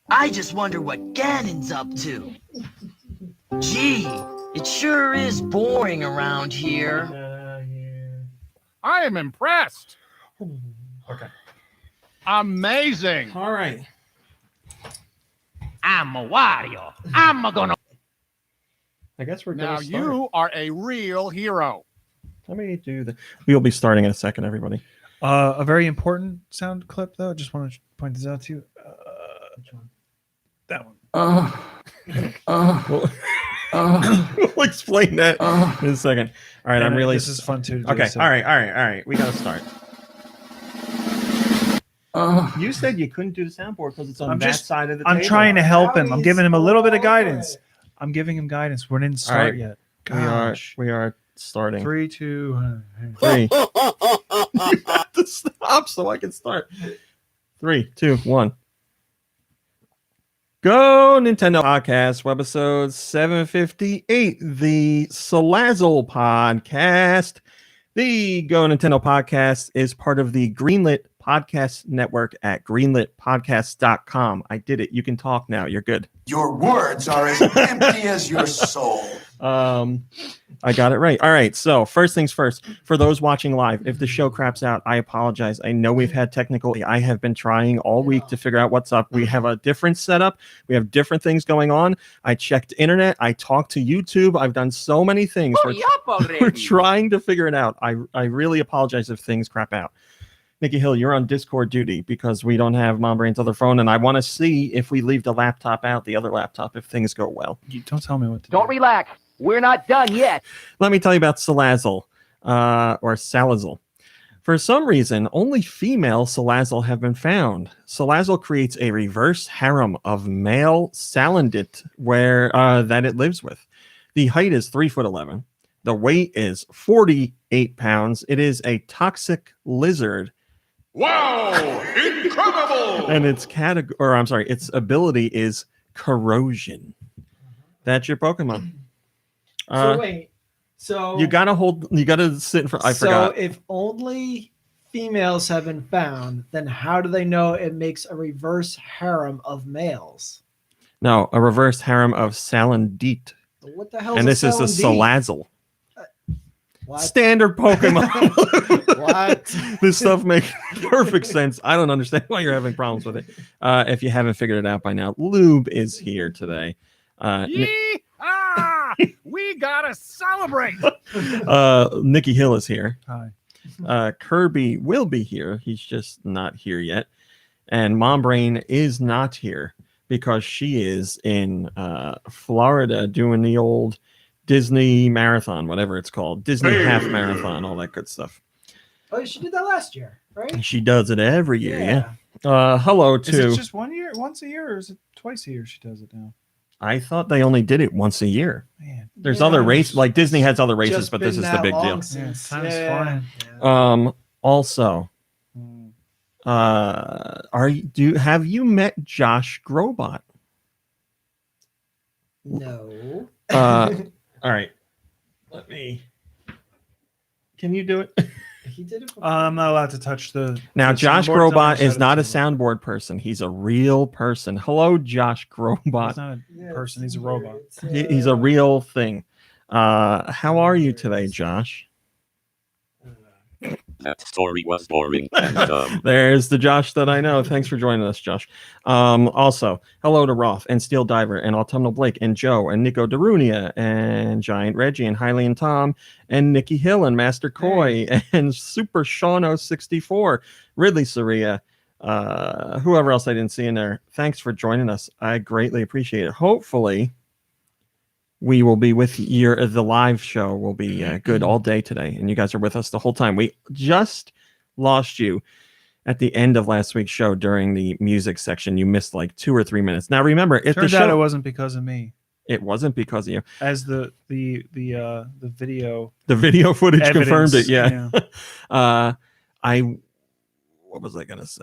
I just wonder what Ganon's up to. Gee, it sure is boring around here. I am impressed. Okay. Amazing. All right. I'm a Wario. I'm gonna. I guess we're Now gonna start. you are a real hero. Let me do the. We'll be starting in a second, everybody. A very important sound clip, though. Just want to point this out to you. Which one? That one. We'll explain that in a second. All right, And I'm really. This is fun too. To do, Okay. so. All right. We gotta start. You said you couldn't do the soundboard because it's on side of the table. I'm trying to help him. I'm giving him a little bit of guidance. I'm giving him guidance. We didn't start yet. Gosh. We are starting. 3, 2, 3. You have to stop so I can start. 3, 2, 1. Go Nintendo Podcast, Webisode 758, the Salazzle Podcast. The Go Nintendo Podcast is part of the Greenlit Podcast Network at greenlitpodcast.com. I did it. You can talk now. You're good. Your words are as empty as your soul. I got it right. All right. So first things first, for those watching live, if the show craps out, I apologize. I know we've had technical. I have been trying all week to figure out what's up. We have a different setup. We have different things going on. I checked internet. I talked to YouTube. I've done so many things. We're trying to figure it out. I really apologize if things crap out. Nikki Hill, you're on Discord duty because we don't have Mom Brain's other phone, and I want to see if we leave the laptop out, the other laptop, if things go well. You don't tell me what to do. Don't relax. We're not done yet. Let me tell you about Salazzle, or Salazzle. For some reason, only female Salazzle have been found. Salazzle creates a reverse harem of male Salandit that it lives with. The height is 3'11". The weight is 48 pounds. It is a toxic lizard. Wow! Incredible! And its ability is corrosion. That's your Pokemon. So you gotta sit in front. I forgot. So if only females have been found, then how do they know it makes a reverse harem of males? No, a reverse harem of Salandit. What the hell? And this is a Salazzle. What? Standard Pokemon. What? This stuff makes perfect sense. I don't understand why you're having problems with it. If you haven't figured it out by now, Lube is here today. We gotta celebrate. Nikki Hill is here. Hi. Kirby will be here. He's just not here yet. And Mom Brain is not here because she is in Florida doing the old Disney marathon, whatever it's called, Disney half marathon, all that good stuff. Oh, she did that last year, right? She does it every year, yeah. Hello to. Is it just once a year, or is it twice a year she does it now? I thought they only did it once a year. Man, there's other races, like Disney has other races, but this is the big deal. Time is flying. Also, have you met Josh Grobot? No. All right. Can you do it? He did it. I'm not allowed to touch the. Now, the Josh soundboard. Grobot is not a soundboard person. He's a real person. Hello, Josh Grobot. He's not a person. He's a robot. He's a real thing. How are you today, Josh? That story was boring. There's the Josh that I know. Thanks for joining us, Josh. Also, hello to Roth and Steel Diver and Autumnal Blake and Joe and Nico Darunia and Giant Reggie and Hylian Tom and Nikki Hill and Master Koi and Super Shauno 64, Ridley Saria, whoever else I didn't see in there. Thanks for joining us. I greatly appreciate it. Hopefully, we will be with you. The live show will be good all day today, and you guys are with us the whole time. We just lost you at the end of last week's show during the music section. You missed like 2 or 3 minutes. Now remember, if Turns the show out it wasn't because of me. It wasn't because of you. As the video footage evidence, confirmed it. Yeah. What was I gonna say?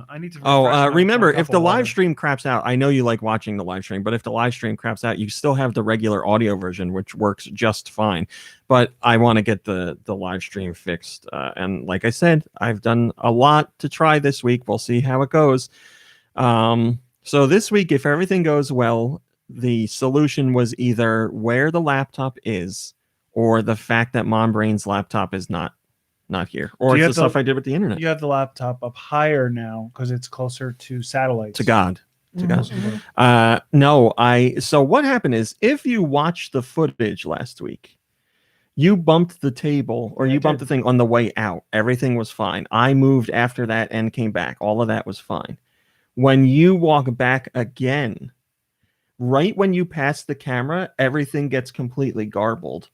I need to. Oh, refresh my remember, cup if of the water. live stream craps out, I know you like watching the live stream, but if the live stream craps out, you still have the regular audio version, which works just fine. But I want to get the live stream fixed. And like I said, I've done a lot to try this week. We'll see how it goes. So this week, if everything goes well, the solution was either where the laptop is or the fact that Mom Brain's laptop is not here, or Do you it's the have stuff I did with the internet. You have the laptop up higher now because it's closer to satellites. To God. To God. Mhm. No, so what happened is, if you watch the footage last week, you bumped the table or Yeah, I you bumped did. the thing on the way out. Everything was fine. I moved after that and came back. All of that was fine. When you walk back again, right when you pass the camera, everything gets completely garbled.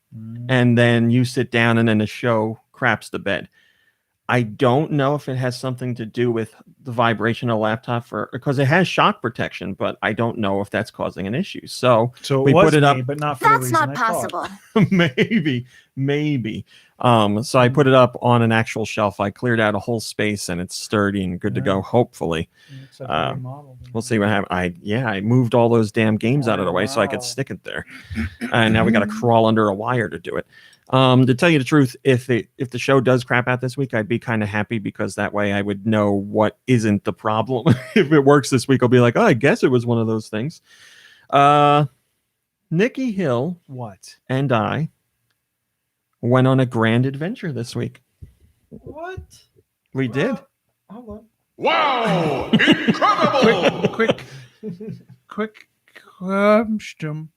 And then you sit down and then the show craps the bed. I don't know if it has something to do with the vibration of the laptop, because it has shock protection, but I don't know if that's causing an issue. So So we it was put it me, up. but not for the That's reason not I thought. possible. maybe. So I put it up on an actual shelf. I cleared out a whole space and it's sturdy and good to go. Hopefully, Looks like a remodel. we'll see what happens. I moved all those damn games out of the way so I could Wow. stick it there. And now we got to crawl under a wire to do it. To tell you the truth, if the show does crap out this week, I'd be kind of happy, because that way I would know what isn't the problem. If it works this week, I'll be like, oh, I guess it was one of those things. Nikki Hill What? and I went on a grand adventure this week. What? We did. Hold on. Wow! Incredible! Quick question.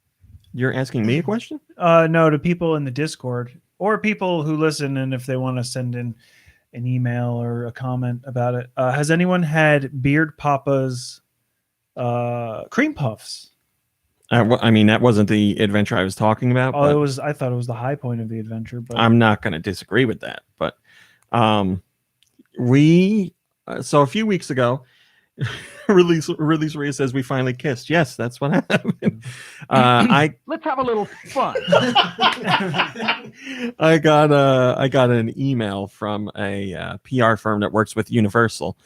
You're asking me a question? No, to people in the Discord or people who listen, and if they want to send in an email or a comment about it. Has anyone had Beard Papa's cream puffs? I mean, that wasn't the adventure I was talking about. Oh, but it was. I thought it was the high point of the adventure, but I'm not going to disagree with that. But we so a few weeks ago, release Rhea says we finally kissed. Yes, that's what happened. Let's have a little fun. I got an email from a PR firm that works with Universal.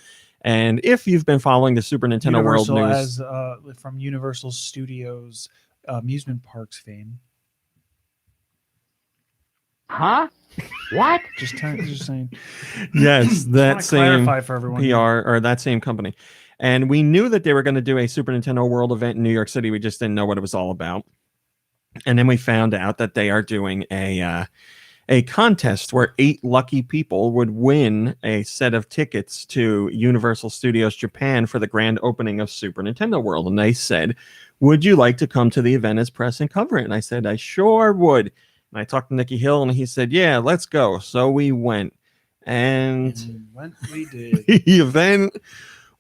And if you've been following the Super Nintendo World News, as from Universal Studios amusement parks fame. Huh? What? Just saying. yes, that Just same wanna clarify for everyone. PR or that same company. And we knew that they were going to do a Super Nintendo World event in New York City. We just didn't know what it was all about. And then we found out that they are doing a contest where 8 lucky people would win a set of tickets to Universal Studios Japan for the grand opening of Super Nintendo World. And they said, would you like to come to the event as press and cover it? And I said, I sure would. And I talked to Nicky Hill, and he said, yeah, let's go. So we went. And We did. the event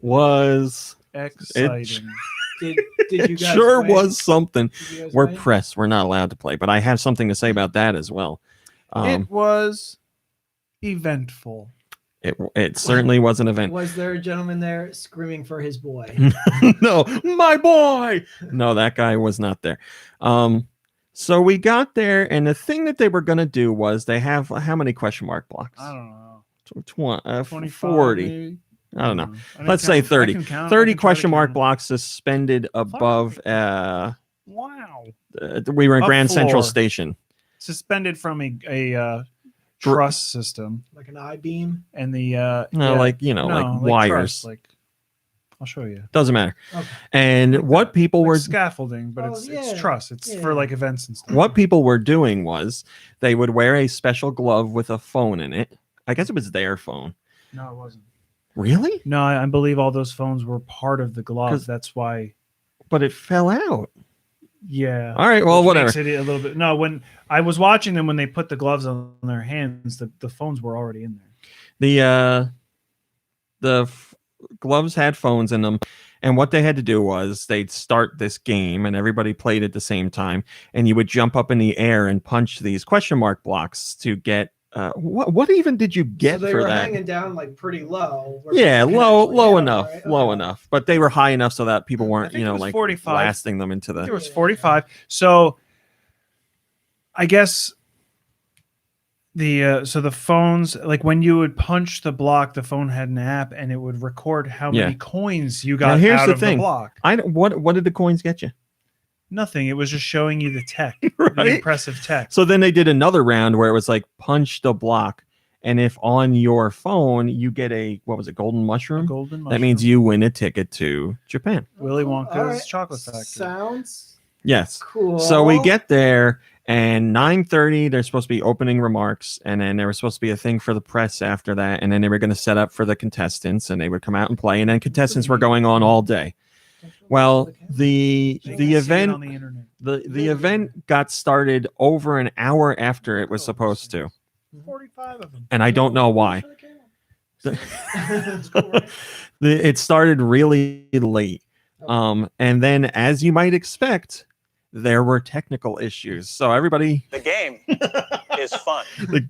was Exciting. Did you guys sure win? was something. Did you guys We're win? press. We're not allowed to play, but I have something to say about that as well. It was eventful. It certainly was an event. Was there a gentleman there screaming for his boy? No, my boy. No, that guy was not there. So we got there, and the thing that they were going to do was they have how many question mark blocks? I don't know. 25, 40. 40. I don't know. I Let's didn't say count. I 30. can count. I 30 can try to question mark count. blocks suspended above. Wow. We were in Up Grand Central floor. Station. Suspended from a truss system, Like an I-beam? and the No, yeah. like, No, like wires. truss, like I'll show you. Doesn't matter. Okay. And Like what that. people Like were scaffolding, but Oh, it's yeah. truss. It's Yeah. for like events and stuff. what people were doing was they would wear a special glove with a phone in it. I guess it was their phone. No, it wasn't. Really? No, I believe all those phones were part of the glove. 'Cause- That's why. But it fell out. Yeah. All right, well, Which whatever. makes it a little bit. No, when I was watching them when they put the gloves on their hands, the phones were already in there. The gloves had phones in them, and what they had to do was they'd start this game, and everybody played at the same time, and you would jump up in the air and punch these question mark blocks to get. What even did you get so they for were that? hanging down like pretty low. where Yeah, people low can actually hit 'em, enough, right? low Okay. enough, but they were high enough so that people weren't, think it was like 45. blasting them into There the. was 45. So I guess So the phones, like when you would punch the block, the phone had an app and it would record how many coins you got here's out the of thing. the block. What did the coins get you? Nothing. It was just showing you the tech, Right? the impressive tech. So then they did another round where it was like punch the block, and if on your phone you get a golden mushroom, that means you win a ticket to Japan. Willy Wonka's All right. chocolate factory. Sounds Yes. cool. So we get there, and 9:30 there's supposed to be opening remarks, and then there was supposed to be a thing for the press after that, and then they were going to set up for the contestants, and they would come out and play, and then contestants were going on all day. Well, the event the event got started over an hour after it was supposed to. 45 of them. And I don't know why. It started really late. And then, as you might expect, there were technical issues. So everybody, The game is fun.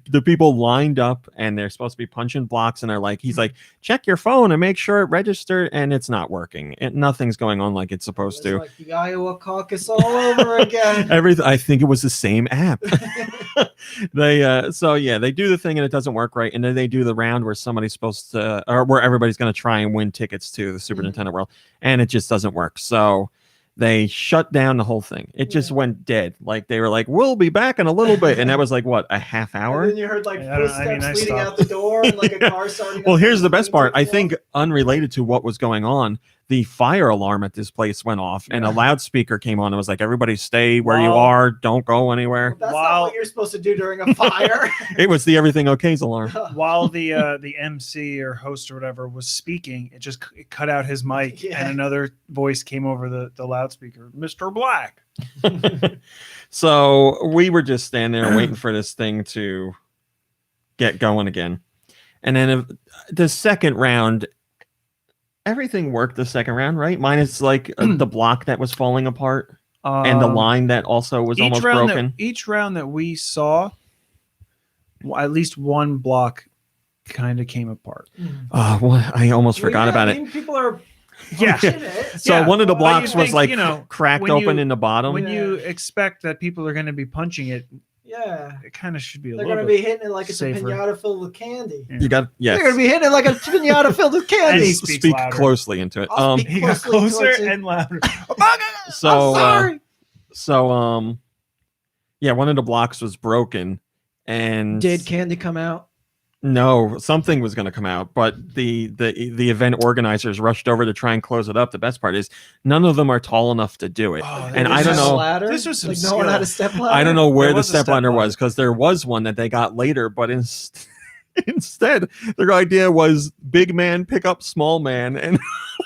the people lined up, and they're supposed to be punching blocks, and he's like, check your phone and make sure it registered, and it's not working. Nothing's going on like it's supposed to. Like the Iowa caucus all over again. I think it was the same app. They do the thing and it doesn't work right, and then they do the round where somebody's supposed to, or where everybody's going to try and win tickets to the Super Nintendo World, and it just doesn't work. So they shut down the whole thing. It just went dead. Like they were like, "We'll be back in a little bit," and that was like what, a half hour. And then you heard like footsteps leading out the door and like a car starting. Well, here's the best part. I think unrelated to what was going on, the fire alarm at this place went off, and a loudspeaker came on and was like, "Everybody stay where you are. Don't go anywhere." That's not what you're supposed to do during a fire. It was the Everything Okay's alarm. While the MC or host or whatever was speaking, it cut out his mic, and another voice came over the loudspeaker, Mr. Black. So we were just standing there waiting for this thing to get going again. And then the second round, everything worked the second round, right? Minus like the block that was falling apart and the line that also was almost broken. Each round that we saw, at least one block kind of came apart. I almost forgot about it. People are So one of the blocks was like cracked open in the bottom. When you expect that people are going to be punching it, it kind of should be They're going to be hitting it like it's safer. a pinata filled with candy. You got They're going to be hitting it like a pinata filled with candy. Speak closely into it. He got closer and louder. So one of the blocks was broken, and did candy come out? No, something was going to come out, but the event organizers rushed over to try and close it up. The best part is none of them are tall enough to do it, and I don't know. This was some like no one had a step ladder. I don't know where the step ladder was, because there was one that they got later, but instead their idea was big man pick up small man and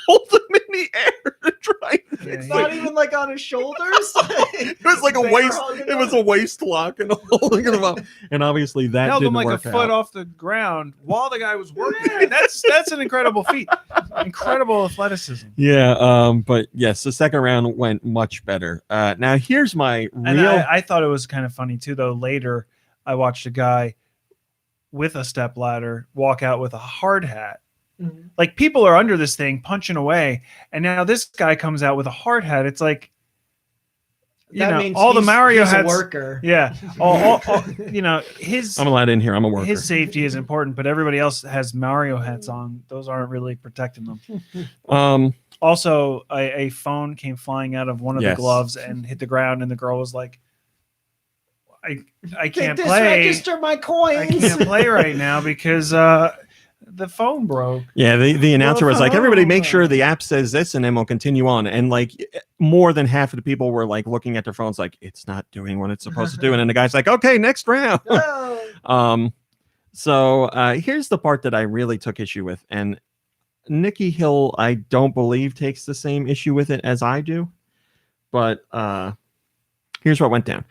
hold them in the air to try. It's not even like on his shoulders. It was like a waist. It was a waist lock and holding them up. And obviously that held didn't them like work a foot out. off the ground while the guy was working. That's an incredible feat. Incredible athleticism. Yeah. But yes, the second round went much better. Now here's my real. And I thought it was kind of funny too, though. Later, I watched a guy with a step ladder walk out with a hard hat. Mm-hmm. Like people are under this thing punching away, and now this guy comes out with a hard hat. It's like, means all the Mario he's hats. A worker. Yeah, his. I'm allowed in here. I'm a worker. His safety is important, but everybody else has Mario hats on. Those aren't really protecting them. Also, a phone came flying out of one of the gloves and hit the ground, and the girl was like, I can't play. Register my coins. I can't play right now because the phone broke. Yeah, the announcer was like, everybody make sure the app says this, and then we'll continue on. And like more than half of the people were like looking at their phones like, it's not doing what it's supposed to do. And then the guy's like, okay, next round. So here's the part that I really took issue with. And Nikki Hill, I don't believe, takes the same issue with it as I do. But here's what went down.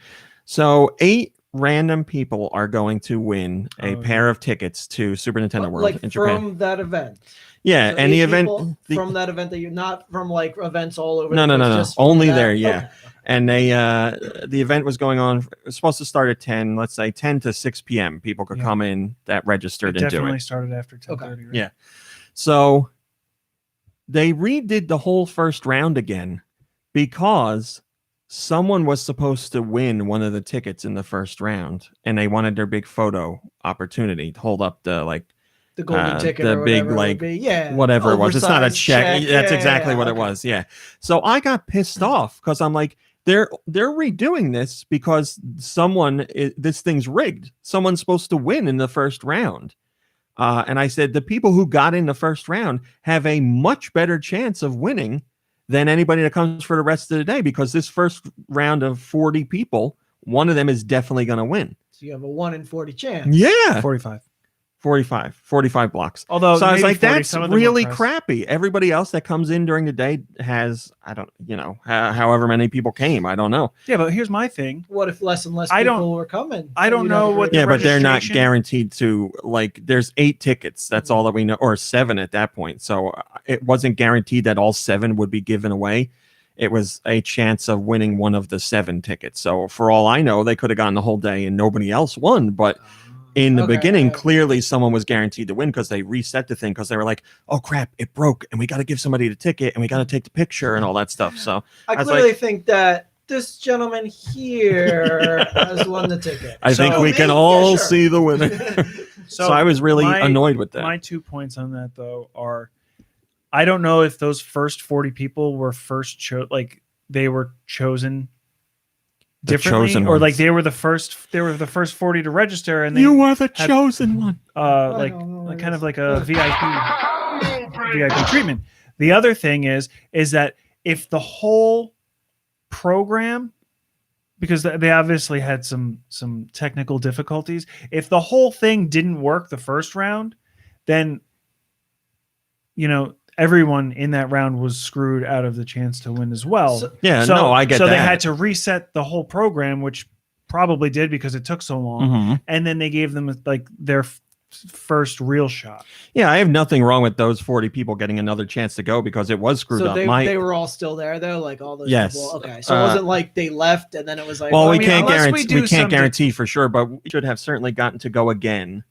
So 8 random people are going to win a pair of tickets to Super Nintendo World in Japan. From that event. Yeah, So and the 8 event people from that event that you're not from like events all over. No, just from only that? there, yeah. Okay. And they the event was going on. It was supposed to start at 10, let's say 10 to 6 p.m. People could come in that registered and do Definitely it. started after 10:30. Right? Yeah. So they redid the whole first round again because someone was supposed to win one of the tickets in the first round, and they wanted their big photo opportunity to hold up the The golden ticket the or big whatever it would be. Yeah, whatever it was. It's not a oversized check. That's Yeah, exactly yeah, what it okay. was. Yeah. So I got pissed off because I'm like, they're redoing this because this thing's rigged. Someone's supposed to win in the first round. And I said, the people who got in the first round have a much better chance of winning than anybody that comes for the rest of the day, because this first round of 40 people, one of them is definitely going to win. So you have a 1 in 40 chance. Yeah. 45 blocks. Although, so I was like, 40, that's really crappy. Everybody else that comes in during the day has, however many people came. I don't know. Yeah, but here's my thing. What if less and less people were coming? I don't know what. Yeah, but they're not guaranteed to. Like, there's 8 tickets. That's all that we know, or 7 at that point. So it wasn't guaranteed that all 7 would be given away. It was a chance of winning one of the 7 tickets. So for all I know, they could have gone the whole day and nobody else won. But in the beginning, clearly someone was guaranteed to win because they reset the thing, because they were like, oh crap, it broke and we got to give somebody the ticket and we got to take the picture and all that stuff. So I clearly think that this gentleman here has won the ticket. I think we can all see the winner. So I was really annoyed with that. My 2 points on that, though, are I don't know if those first 40 people were they were chosen differently, or like they were the first 40 to register, and you were the chosen one. Kind of like a VIP treatment. The other thing is that if the whole program, because they obviously had some technical difficulties, if the whole thing didn't work the first round, then everyone in that round was screwed out of the chance to win as well. I get that. So they had to reset the whole program, which probably did because it took so long. Mm-hmm. And then they gave them their first real shot. Yeah, I have nothing wrong with those 40 people getting another chance to go because it was screwed up. They were all still there though, like all those people. Okay, so it wasn't like they left and then it was like. Well, we can't guarantee for sure, but we should have certainly gotten to go again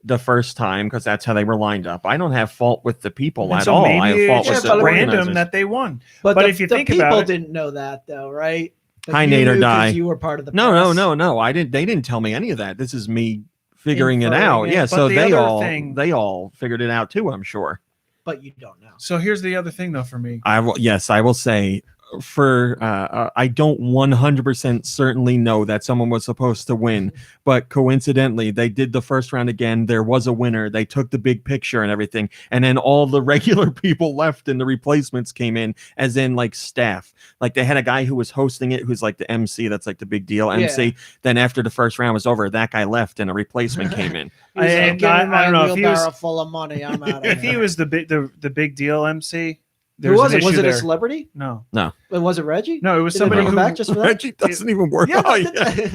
the first time because that's how they were lined up. I don't have fault with the people at all. I have fault with the random that they won. But if you think about it, people didn't know that though, right? Hi, Nate or Die. You were part of the No. I didn't. They didn't tell me any of that. This is me figuring it out. Yeah, so they all figured it out too, I'm sure. But you don't know. So here's the other thing though for me. I will say I don't 100% certainly know that someone was supposed to win, but coincidentally they did the first round again. There was a winner. They took the big picture and everything, and then all the regular people left and the replacements came in, as in like staff. Like they had a guy who was hosting it who's like the MC, that's like the big deal MC. Yeah. Then after the first round was over, that guy left and a replacement came in. I don't know if he was full of money. I'm out. If he was the big deal MC. Who was it? Was it a celebrity? No. But was it Reggie? No, it was somebody who back just for that? Reggie doesn't even work. Yeah.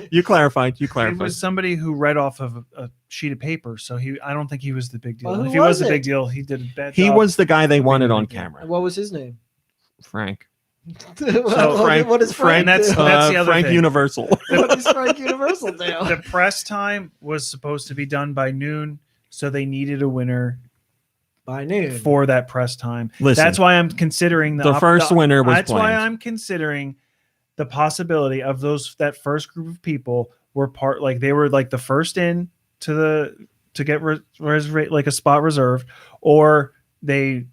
You clarified. It was somebody who read off of a sheet of paper. So I don't think he was the big deal. Well, if he was the big deal, he did a bad job. He was the guy they wanted on camera. What was his name? Frank. What is Frank? That's the other Frank thing. Universal. What is Frank Universal do? The press time was supposed to be done by noon, so they needed a winner by noon for that press time. Listen, that's why I'm considering the first winner was. That's why I'm considering the possibility of that first group of people were they were like the first in to get like a spot reserved, or they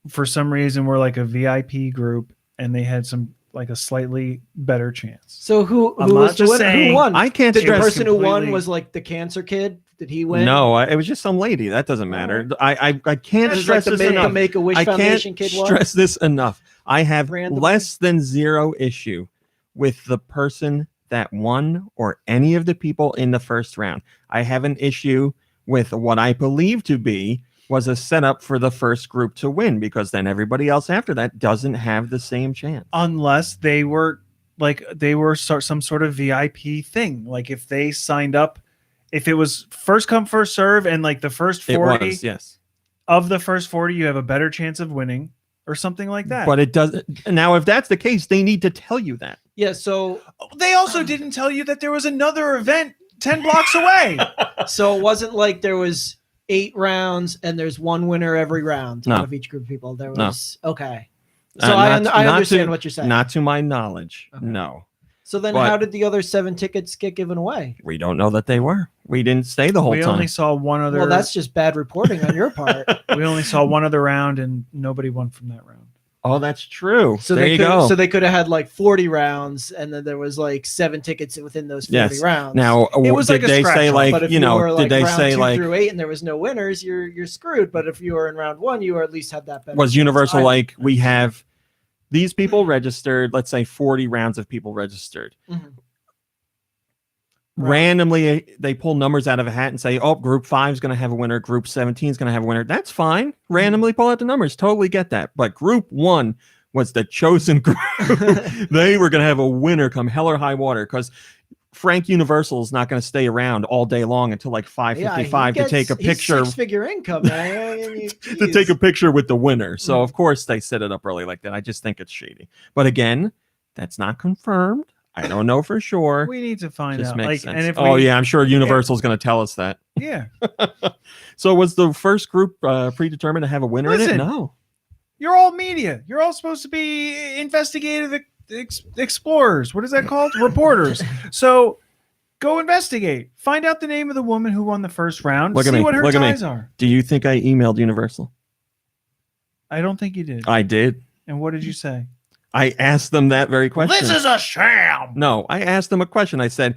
for some reason were like a VIP group and they had a slightly better chance. So who was the winner? Who won? I can't. Did the person who won was like the cancer kid? Did he win? No, it was just some lady. That doesn't matter. I can't stress this enough. Make-A-Wish Foundation kid won? Stress this enough. I have less than 0 issue with the person that won or any of the people in the first round. I have an issue with what I believe to be was a setup for the first group to win, because then everybody else after that doesn't have the same chance. Unless they were some sort of VIP thing. Like if they signed up, if it was first come, first serve, and like the first 40 of the first 40, you have a better chance of winning or something like that. But it doesn't. Now, if that's the case, they need to tell you that. Yeah. So they also didn't tell you that there was another event 10 blocks away. So it wasn't like there was 8 rounds and there's one winner every round out of each group of people. There was okay. So I understand what you're saying. Not to my knowledge, no. So then, But- how did the other 7 tickets get given away? We don't know that they were. We didn't stay the whole We time. only saw one other. Well, that's just bad reporting on your part. we only saw one other round, and nobody won from that round. Oh, that's true. So there they you could, go. So they could have had like 40 rounds, and then there was like 7 tickets within those 40 Yes. rounds. Now, It was did like a they scratch say off, like but if you know? were like Did they round say 2 like through 8 and there was no winners, you're screwed. But if you were in round 1, you at least had that. Better was chance. Universal I- like we have these people registered? Let's say 40 rounds of people registered. Mhm. Randomly, they pull numbers out of a hat and say, "Oh, Group 5 is going to have a winner. Group 17 is going to have a winner." That's fine. Randomly pull out the numbers. Totally get that. But Group 1 was the chosen group. They were going to have a winner come hell or high water because Frank Universal is not going to stay around all day long until like 5:55 to take a picture. 6-figure income, man. To take a picture with the winner. So of course they set it up early like that. I just think it's shady. But again, that's not confirmed. I don't know for sure. We need to find Just out. makes Like, sense. and if Oh we, yeah, I'm sure Universal's going to tell us that. yeah. So was the first group predetermined to have a winner in Listen. it? No. You're all media. You're all supposed to be investigative explorers. What is that called? Reporters. So go investigate. Find out the name of the woman who won the first round. Look at See me. what her Look at me. ties are. Do you think I emailed Universal? I don't think you did. I did. And what did you say? I asked them that very question. This is a sham. No, I asked them a question. I said,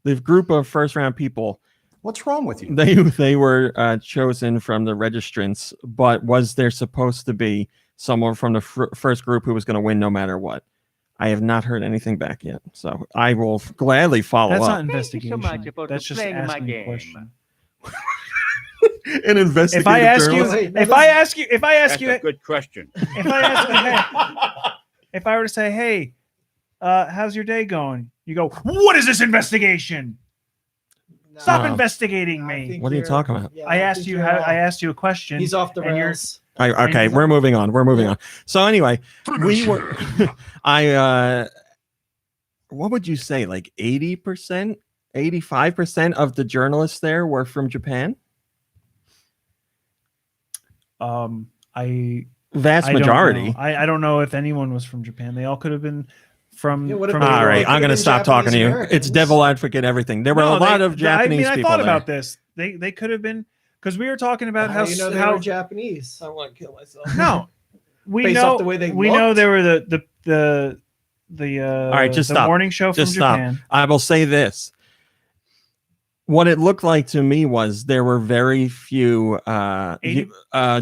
the group of first round people, What's wrong with you? they were chosen from the registrants, but was there supposed to be someone from the first group who was going to win no matter what? I have not heard anything back yet, so I will gladly follow That's up. not investigation. for That's just playing my asking a game. question. An investigative If I ask you, journalist? Wait, if I ask you, if I ask That's you, a good question. if I ask you, hey, if I were to say, hey, how's your day going? You go, what is this investigation? Stop No. investigating I me. think What are you you're- talking about? yeah, I asked think you you're how. off. I asked you a question. He's off the and you're- rails. Okay, we're moving on. We're moving on. So anyway, we were. What would you say? Like 80%, 85% of the journalists there were from Japan. I Vast I don't majority. know. I don't know if anyone was from Japan. They all could have been from. Yeah, what if from they All were- right, could've I'm going to been stop talking to you. Japanese It's Americans. devil advocate everything. There were No, a lot they- of Japanese I people thought there. about this. They could have been because we were talking about How do you know they how were Japanese? I want to kill myself. no we Based know off the way they we know looked? they were the All right, just the stop. morning show Just from stop. Japan. I will say this. What it looked like to me was there were very few 80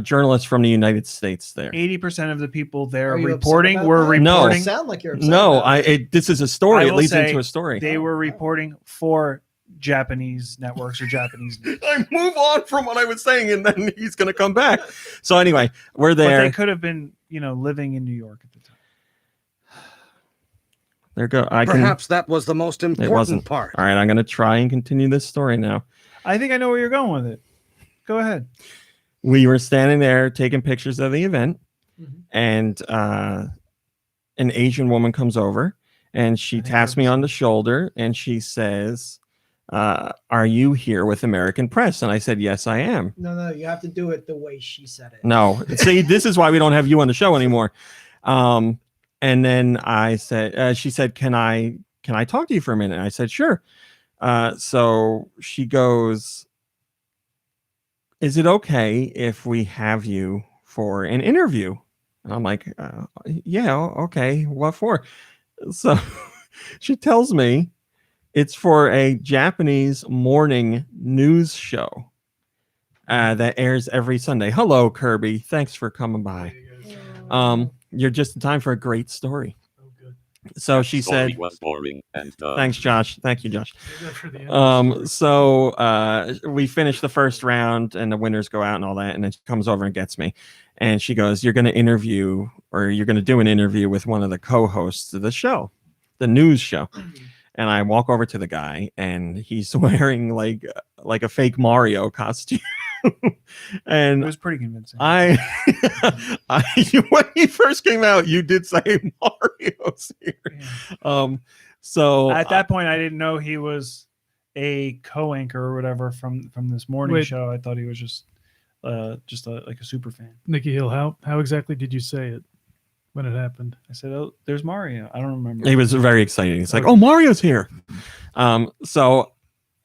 journalists from the United States there. 80% of the people there Are you upset reporting about were that? No. reporting. You sound like you're upset No, about it. this is a story. I It will leads say into a story. They were reporting for Japanese networks or Japanese news. I move on from what I was saying, and then he's going to come back. So anyway, we're But they there. could have been, living in New York at the time. There go. I can. Perhaps that was the most wasn't. important part. All right, I'm going to try and continue this story now. I think I know where you're going with it. Go ahead. We were standing there taking pictures of the event, Mhm. and an Asian woman comes over and she taps me on the shoulder and she says, "Are you here with American Press?" And I said, "Yes, I am." No, you have to do it the way she said it. No, see, this is why we don't have you on the show anymore. And then I said, she said, "Can I talk to you for a minute?" And I said, "Sure." So she goes, "Is it okay if we have you for an interview?" And I'm like, "Yeah, okay. What for?" So she tells me it's for a Japanese morning news show that airs every Sunday. Hello, Kirby. Thanks for coming by. You're just in time for a great story. So she Story said, was boring and "Thanks, Josh. Thank you, Josh." So we finished the first round and the winners go out and all that. And then she comes over and gets me. And she goes, "You're going to interview, or you're going to do an interview with one of the co-hosts of the show, the news show." And I walk over to the guy and he's wearing like a fake Mario costume. And It was pretty convincing. I when he first came out, you did say Mario's here. So At that point, I didn't know he was a co-anchor or whatever from this morning Wait. show. I thought he was just like a super fan. Nikki Hill, how exactly did you say it? when it happened. I said, "Oh, there's Mario." I don't remember. He was very excited. He's like, "Oh, Mario's here!" So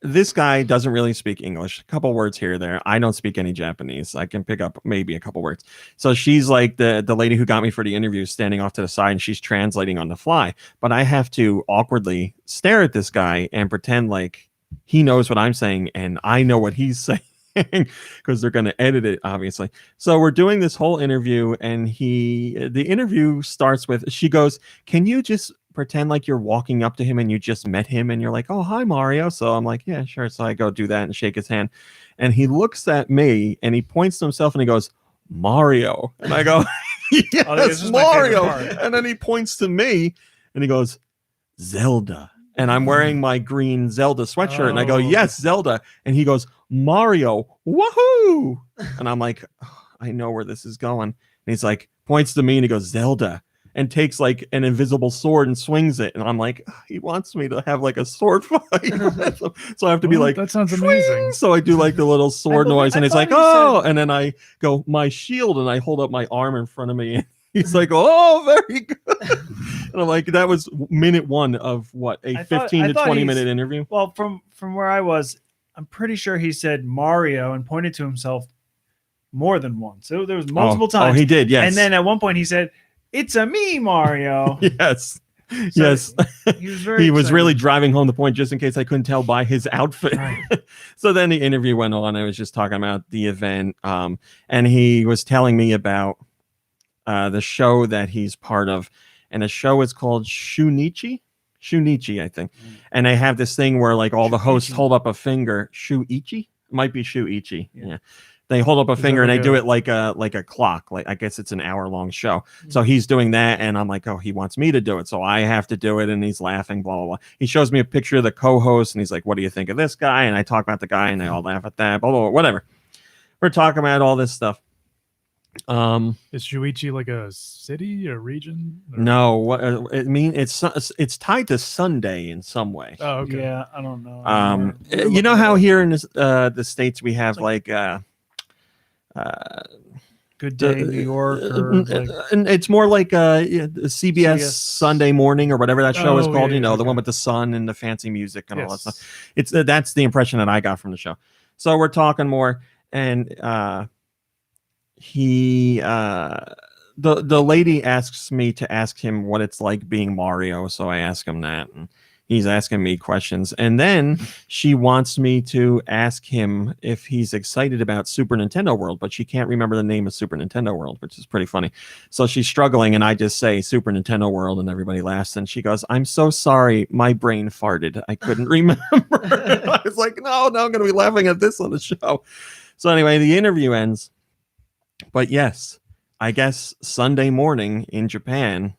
this guy doesn't really speak English. A couple words here or there. I don't speak any Japanese. I can pick up maybe a couple words. So she's like the lady who got me for the interview, standing off to the side, and she's translating on the fly. But I have to awkwardly stare at this guy and pretend like he knows what I'm saying and I know what he's saying. Because they're going to edit it, obviously. So we're doing this whole interview, and the interview starts with, she goes, "Can you just pretend like you're walking up to him and you just met him and you're like, oh, hi, Mario." So I'm like, yeah, sure. So I go do that and shake his hand, and he looks at me and he points to himself and he goes, "Mario." And I go, "Yes, Mario." And then he points to me and he goes, "Zelda." And I'm wearing my green Zelda sweatshirt. And I go, "Yes, Zelda." And he goes, "Mario, woohoo." And I'm like, oh, I know where this is going. And he's like, points to me and he goes, "Zelda," and takes like an invisible sword and swings it. And I'm like, oh, he wants me to have like a sword fight. So I have to be like, that sounds amazing. So I do like the little sword noise, and it's like, oh, and then I go, "My shield," and I hold up my arm in front of me. And he's like, "Oh, very good." And I'm like, that was minute one of what, a 15 to 20 minute interview? Well, from where I was, I'm pretty sure he said Mario and pointed to himself more than once. So there was multiple times. Oh, he did, yes. And then at one point he said, "It's a me, Mario." Yes. So yes. He was really driving home the point, just in case I couldn't tell by his outfit. Right. So then the interview went on. I was just talking about the event. And he was telling me about the show that he's part of. And the show is called Shunichi, I think. And they have this thing where like all the hosts hold up a finger. Shuichi? Might be Shuichi. Yeah. They hold up a finger and they do it like a clock. Like, I guess it's an hour-long show. So he's doing that, and I'm like, oh, he wants me to do it, so I have to do it. And he's laughing, blah blah blah. He shows me a picture of the co-host, and he's like, "What do you think of this guy?" And I talk about the guy, and they all laugh at that. Blah blah blah. Whatever. We're talking about all this stuff. Is Shuichi like a city, a region? Or? No, what I mean, it's tied to Sunday in some way. Oh, okay. Yeah, I don't know. You know how here in the States we have like Good Day New York, or and it's more like CBS Sunday Morning or whatever that show is called. Yeah, the one with the sun and the fancy music and all that stuff. It's that's the impression that I got from the show. So we're talking more, and the lady asks me to ask him what it's like being Mario, so I ask him that, and he's asking me questions, and then she wants me to ask him if he's excited about Super Nintendo World, but she can't remember the name of Super Nintendo World, which is pretty funny. So she's struggling, and I just say Super Nintendo World, and everybody laughs, and she goes, "I'm so sorry, my brain farted. I couldn't remember." I was like, no, I'm going to be laughing at this on the show. So anyway, the interview ends. But yes, I guess Sunday morning in Japan,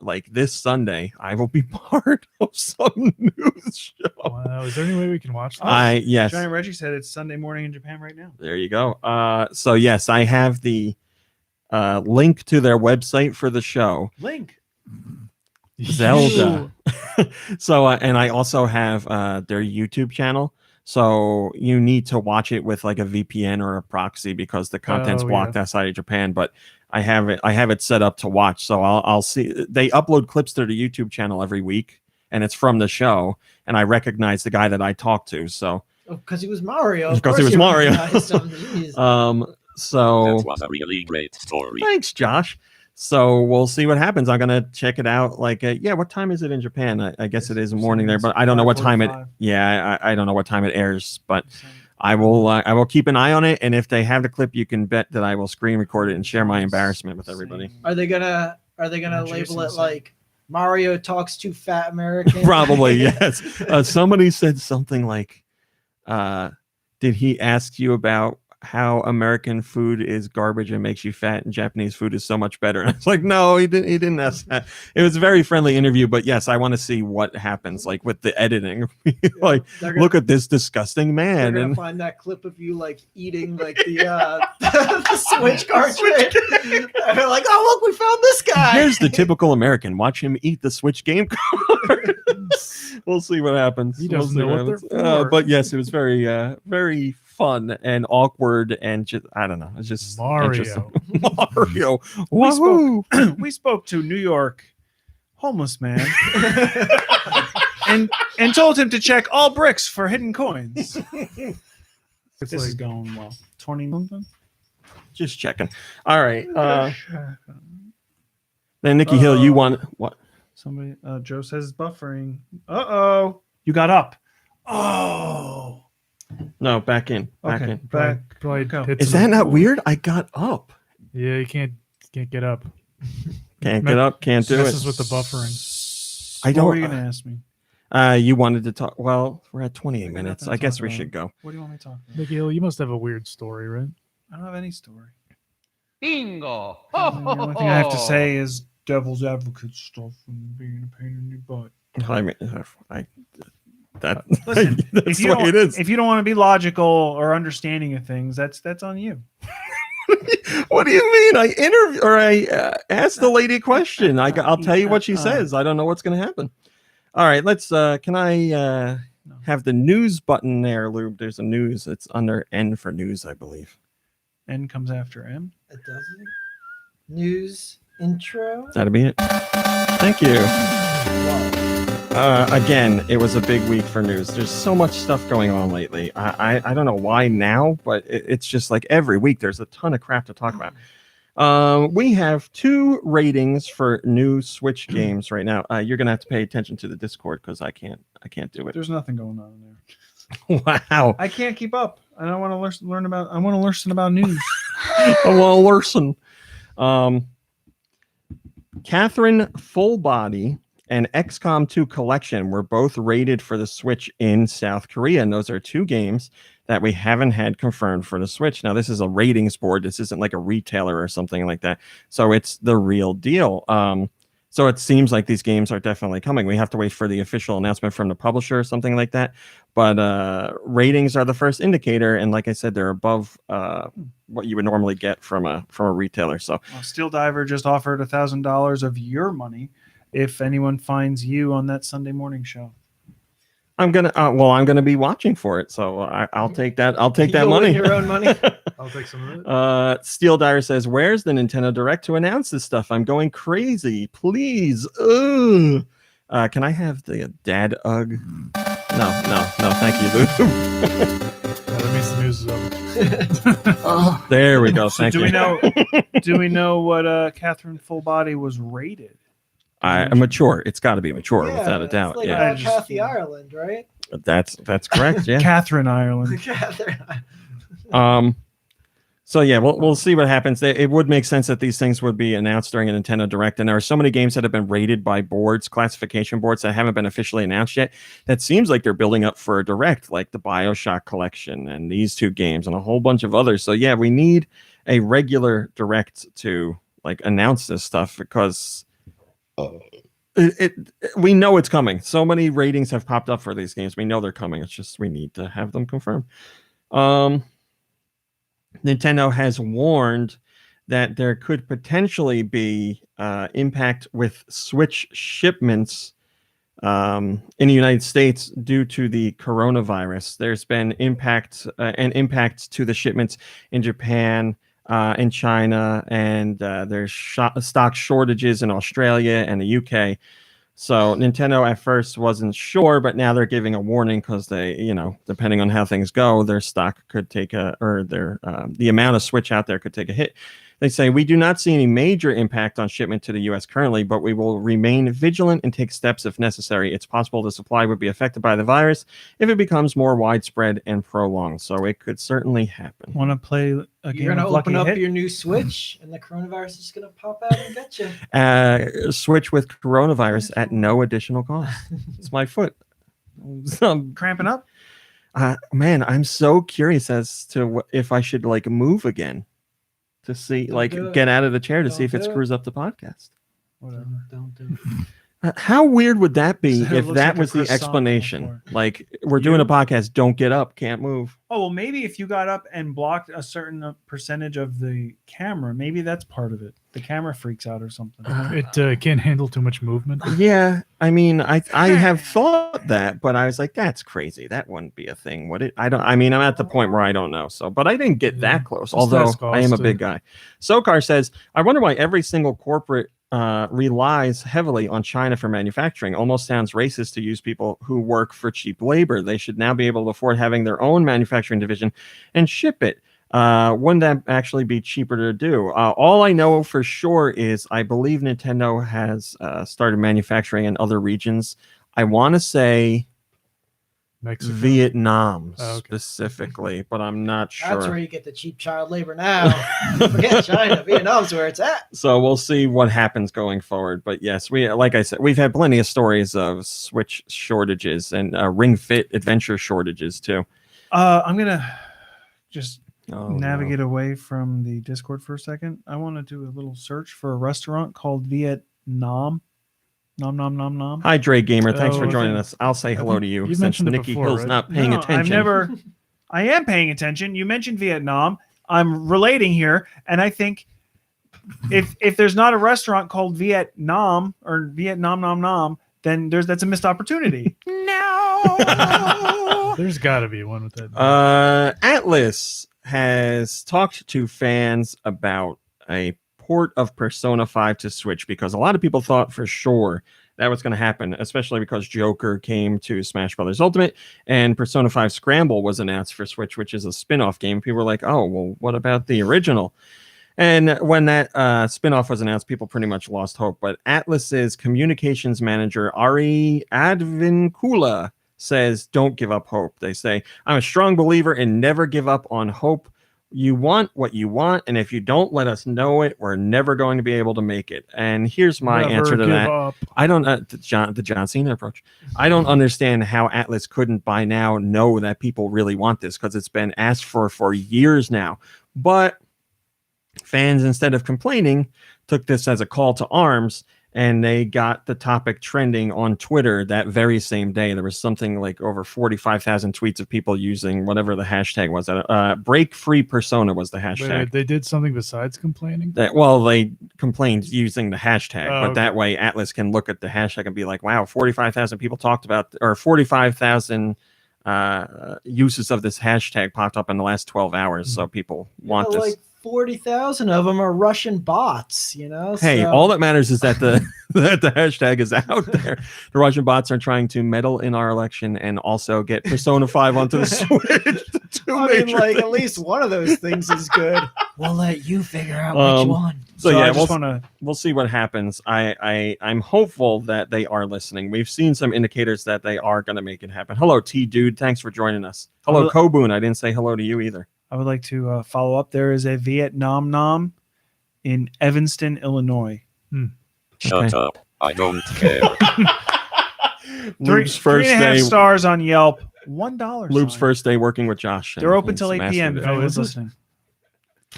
like this Sunday, I will be part of some news show. Wow, is there any way we can watch that? Yes. Giant Reggie said it's Sunday morning in Japan right now. There you go. So yes, I have the link to their website for the show. Link. Zelda. So and I also have their YouTube channel. So you need to watch it with like a VPN or a proxy because the content's blocked outside of Japan. But I have it set up to watch. So I'll see. They upload clips to the YouTube channel every week, and it's from the show. And I recognize the guy that I talked to. So because he was Mario. Because he was Mario. That was a really great story. Thanks, Josh. So we'll see what happens. I'm gonna check it out. Like, what time is it in Japan? I guess it is morning there, but I don't know what time it. Yeah, I don't know what time it airs, but I will keep an eye on it. And if they have the clip, you can bet that I will screen record it and share my embarrassment with everybody. Are they gonna label it like Mario talks to fat American? Probably yes. Somebody said something like, "Did he ask you about how American food is garbage and makes you fat and Japanese food is so much better?" And I was like, no, he didn't ask that. It was a very friendly interview, but yes, I want to see what happens, like with the editing. Like, look at this disgusting man. They're gonna find that clip of you like eating like the Switch cartridge. And they're like, oh look, we found this guy. Here's the typical American. Watch him eat the Switch game card. We'll see what happens. He doesn't know what they're for. But yes, it was very fun and awkward and just I don't know. It's just interesting. Mario. Mario. We spoke to New York homeless man and told him to check all bricks for hidden coins. This is going well. 20 something. Just checking. All right. Then Nikki Hill, you want what? Somebody Joe says buffering. Uh-oh. You got up. Oh. No, back in. Back Okay, in. back. Probably Is that not weird? I got up. Yeah, you can't get up. Can't get up, can't do it. Messes with the buffering. I don't. What were you gonna ask me? You wanted to talk. Well, we're at 28 minutes. I guess we should go. What do you want me to talk about? Nikki Hill, you must have a weird story, right? I don't have any story. Bingo. The only thing I have to say is devil's advocate stuff and being a pain in the butt. I mean, Listen, that's the way it is. If you don't want to be logical or understanding of things, that's on you. What do you mean? I asked the lady a question. I'll tell you what she says. I don't know what's going to happen. All right, let's. Can I have the news button there, Lube? There's a news. It's under N for news, I believe. N comes after M. It doesn't. News intro. That'll be it. Thank you. Again, it was a big week for news. There's so much stuff going on lately. I don't know why now, but it's just like every week there's a ton of crap to talk about. We have 2 ratings for new Switch games right now. You're gonna have to pay attention to the Discord because I can't do it. There's nothing going on there. Wow. I can't keep up. I don't want to learn about. I want to learn about news. I want to learn. Catherine Full Body and XCOM 2 Collection were both rated for the Switch in South Korea, and those are 2 games that we haven't had confirmed for the Switch. Now, this is a ratings board. This isn't like a retailer or something like that. So it's the real deal. So it seems like these games are definitely coming. We have to wait for the official announcement from the publisher or something like that. But ratings are the first indicator, and like I said, they're above what you would normally get from a retailer. So Steel Diver just offered $1,000 of your money if anyone finds you on that Sunday morning show. I'm gonna be watching for it, so I'll take that. I'll take that You'll money. win your own money. I'll take some of it. Steel Dyer says, "Where's the Nintendo Direct to announce this stuff? I'm going crazy. Please, can I have the dad ugg? No, thank you, Lou. That means the news is over. There we go. So Thank you. do we know what Catherine Full Body was rated? I'm mature. It's got to be mature, Yeah, without a doubt. It's like Yeah, Kathy Ireland, right? that's correct. Yeah. Catherine Ireland. So yeah, we'll see what happens. It would make sense that these things would be announced during a Nintendo Direct, and there are so many games that have been rated by boards, classification boards, that haven't been officially announced yet. That seems like they're building up for a Direct, like the BioShock collection and these 2 games and a whole bunch of others. So yeah, we need a regular Direct to like announce this stuff because we know it's coming. So many ratings have popped up for these games. We know they're coming. It's just we need to have them confirmed. Nintendo has warned that there could potentially be impact with Switch shipments in the United States due to the coronavirus. There's been an impact to the shipments in Japan, in China, and there's stock shortages in Australia and the UK. So Nintendo at first wasn't sure, but now they're giving a warning because they, depending on how things go, their stock could take the amount of Switch out there could take a hit. They say, we do not see any major impact on shipment to the U.S. currently, but we will remain vigilant and take steps if necessary. It's possible the supply would be affected by the virus if it becomes more widespread and prolonged. So it could certainly happen. Want to play a game? You're going to of open Lucky up Hit? your new Switch, and the coronavirus is going to pop out and get you. Switch with coronavirus at no additional cost. It's my foot. Cramping up? Man, I'm so curious as to if I should move again. To see, get out of the chair to see if it screws up the podcast. Whatever. Don't do it. How weird would that be So it if looks that like a was the croissant on the explanation? floor. Like, we're doing a You? podcast, don't get up, can't move. Oh, well, maybe if you got up and blocked a certain percentage of the camera, maybe that's part of it. The camera freaks out or something. It can't handle too much movement. Yeah, I mean, I have thought that, but I was like, that's crazy. That wouldn't be a thing, would it? I mean, I'm at the point where I don't know. So, but I didn't get that close, Just although ask I am a Austin. big guy. Sokar says, I wonder why every single corporate relies heavily on China for manufacturing. Almost sounds racist to use people who work for cheap labor. They should now be able to afford having their own manufacturing division and ship it. Wouldn't that actually be cheaper to do? All I know for sure is I believe Nintendo has started manufacturing in other regions. I want to say Mexico. Vietnam Oh, okay. specifically, but I'm not sure. That's where you get the cheap child labor now. Forget China. Vietnam's where it's at. So we'll see what happens going forward. But yes, like I said, we've had plenty of stories of Switch shortages and Ring Fit adventure shortages too. I'm going to just Oh, navigate away from the Discord for a second. I want to do a little search for a restaurant called Vietnam. Nom nom nom nom. Hi, Dre Gamer. Thanks for I joining think- us. I'll say hello to you you since mentioned it Nikki before, Hill's right? not paying No, attention. I am paying attention. You mentioned Vietnam. I'm relating here, and I think if there's not a restaurant called Vietnam or Vietnam nom nom, then that's a missed opportunity. No. There's got to be one with that. Atlas has talked to fans about a port of Persona 5 to Switch because a lot of people thought for sure that was going to happen, especially because Joker came to Smash Brothers Ultimate and Persona 5 Scramble was announced for Switch, which is a spin-off game. People were like, oh, well, what about the original? And when that spin-off was announced, people pretty much lost hope. But Atlas's communications manager, Ari Advincula, says, don't give up hope. They say, I'm a strong believer in never give up on hope. You want what you want, and if you don't let us know it, we're never going to be able to make it. And here's my Never answer to give that. up. I don't the John Cena approach. I don't understand how Atlas couldn't by now know that people really want this because it's been asked for years now. But fans, instead of complaining, took this as a call to arms, and they got the topic trending on Twitter that very same day. There was something like over 45,000 tweets of people using whatever the hashtag was. Break Free Persona was the hashtag. Wait, they did something besides complaining? They complained using the hashtag, but okay. that way Atlas can look at the hashtag and be like, wow, 45,000 people talked about, or 45,000 uses of this hashtag popped up in the last 12 hours. So people want this. Like 40,000 of them are Russian bots, Hey, so- all that matters is that the that the hashtag is out there. The Russian bots are trying to meddle in our election and also get Persona 5 onto the Switch. I mean, like, at least one of those things is good. We'll let you figure out which one. So I yeah, just wanna... we'll see what happens. I'm hopeful that they are listening. We've seen some indicators that they are going to make it happen. Hello, T Dude. Thanks for joining us. Hello, Koboon. I didn't say hello to you either. I would like to follow up. There is a Vietnam nom in Evanston, Illinois. Shut up. I don't care. Luke's first 3.5 day. stars on Yelp. $1. Luke's first day working with Josh. They're open and till 8 p.m. If Master anyone's is it?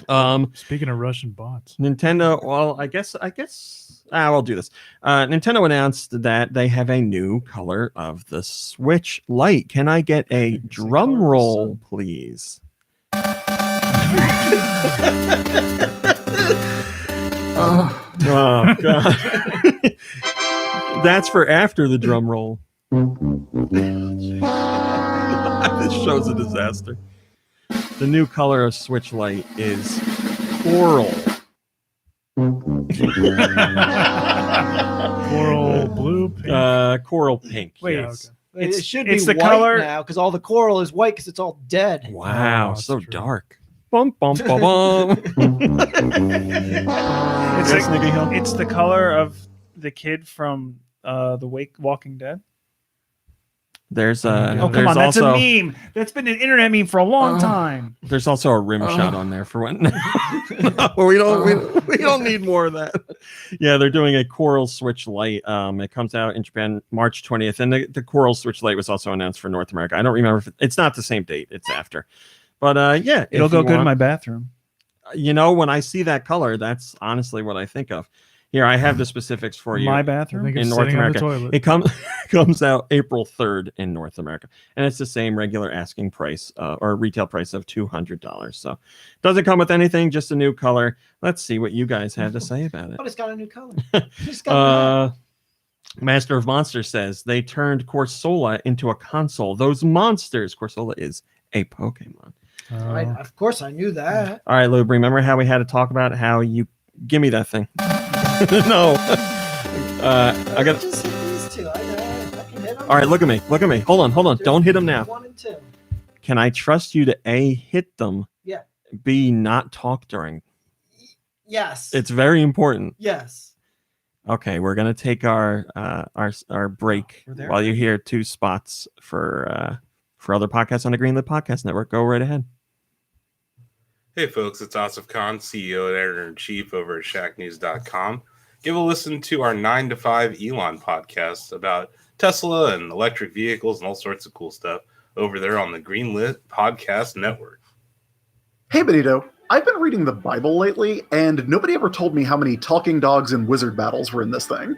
listening. Speaking of Russian bots, Nintendo. Well, I guess I'll do this. Nintendo announced that they have a new color of the Switch Lite. Can I get a drum roll, please? Oh God. That's for after the drum roll. This show's a disaster. The new color of Switch Lite is coral. coral blue, pink. Coral pink. Wait, yes. It should be it's the white color now because all the coral is white because it's all dead. Wow, Oh, so true. dark. Bum bum bum bum. It's, Yes, Nikki Hill? it's the color of the kid from the Walking Dead. There's Oh, come there's on, that's also a meme. That's been an internet meme for a long time. there's also a rim shot on there for when we don't need more of that. Yeah, they're doing a Coral Switch Lite. It comes out in Japan March 20th, and the Coral Switch Lite was also announced for North America. I don't remember if it's not the same date. It's after, but yeah, It'll if go you good in want- my bathroom. When I see that color, that's honestly what I think of. Here, I have the specifics for you. My I bathroom. think In it's North sitting on the America. toilet. It comes out April 3rd in North America, and it's the same regular asking price or retail price of $200. So, doesn't come with anything, just a new color. Let's see what you guys have to say about it. But it's got a new color. It's got Master of Monsters says they turned Corsola into a console. Those monsters. Corsola is a Pokemon. of course, I knew that. All right, Lube, remember how we had to talk about how you give me that thing? No. I got just hit these two. I know. I can hit them. All right, look at me. Look at me. Hold on. Don't hit them now. 1 and 2. Can I trust you to A, hit them, Yeah. B, not talk during? Yes. It's very important. Yes. Okay, we're gonna take our break We're there while you hear 2 spots for other podcasts on the Greenlit Podcast Network. Go right ahead. Hey folks, it's Asif Khan, CEO and editor-in-chief over at shacknews.com. Give a listen to our 9 to 5 Elon podcast about Tesla and electric vehicles and all sorts of cool stuff over there on the Greenlit Podcast Network. Hey Benito, I've been reading the Bible lately, and nobody ever told me how many talking dogs and wizard battles were in this thing.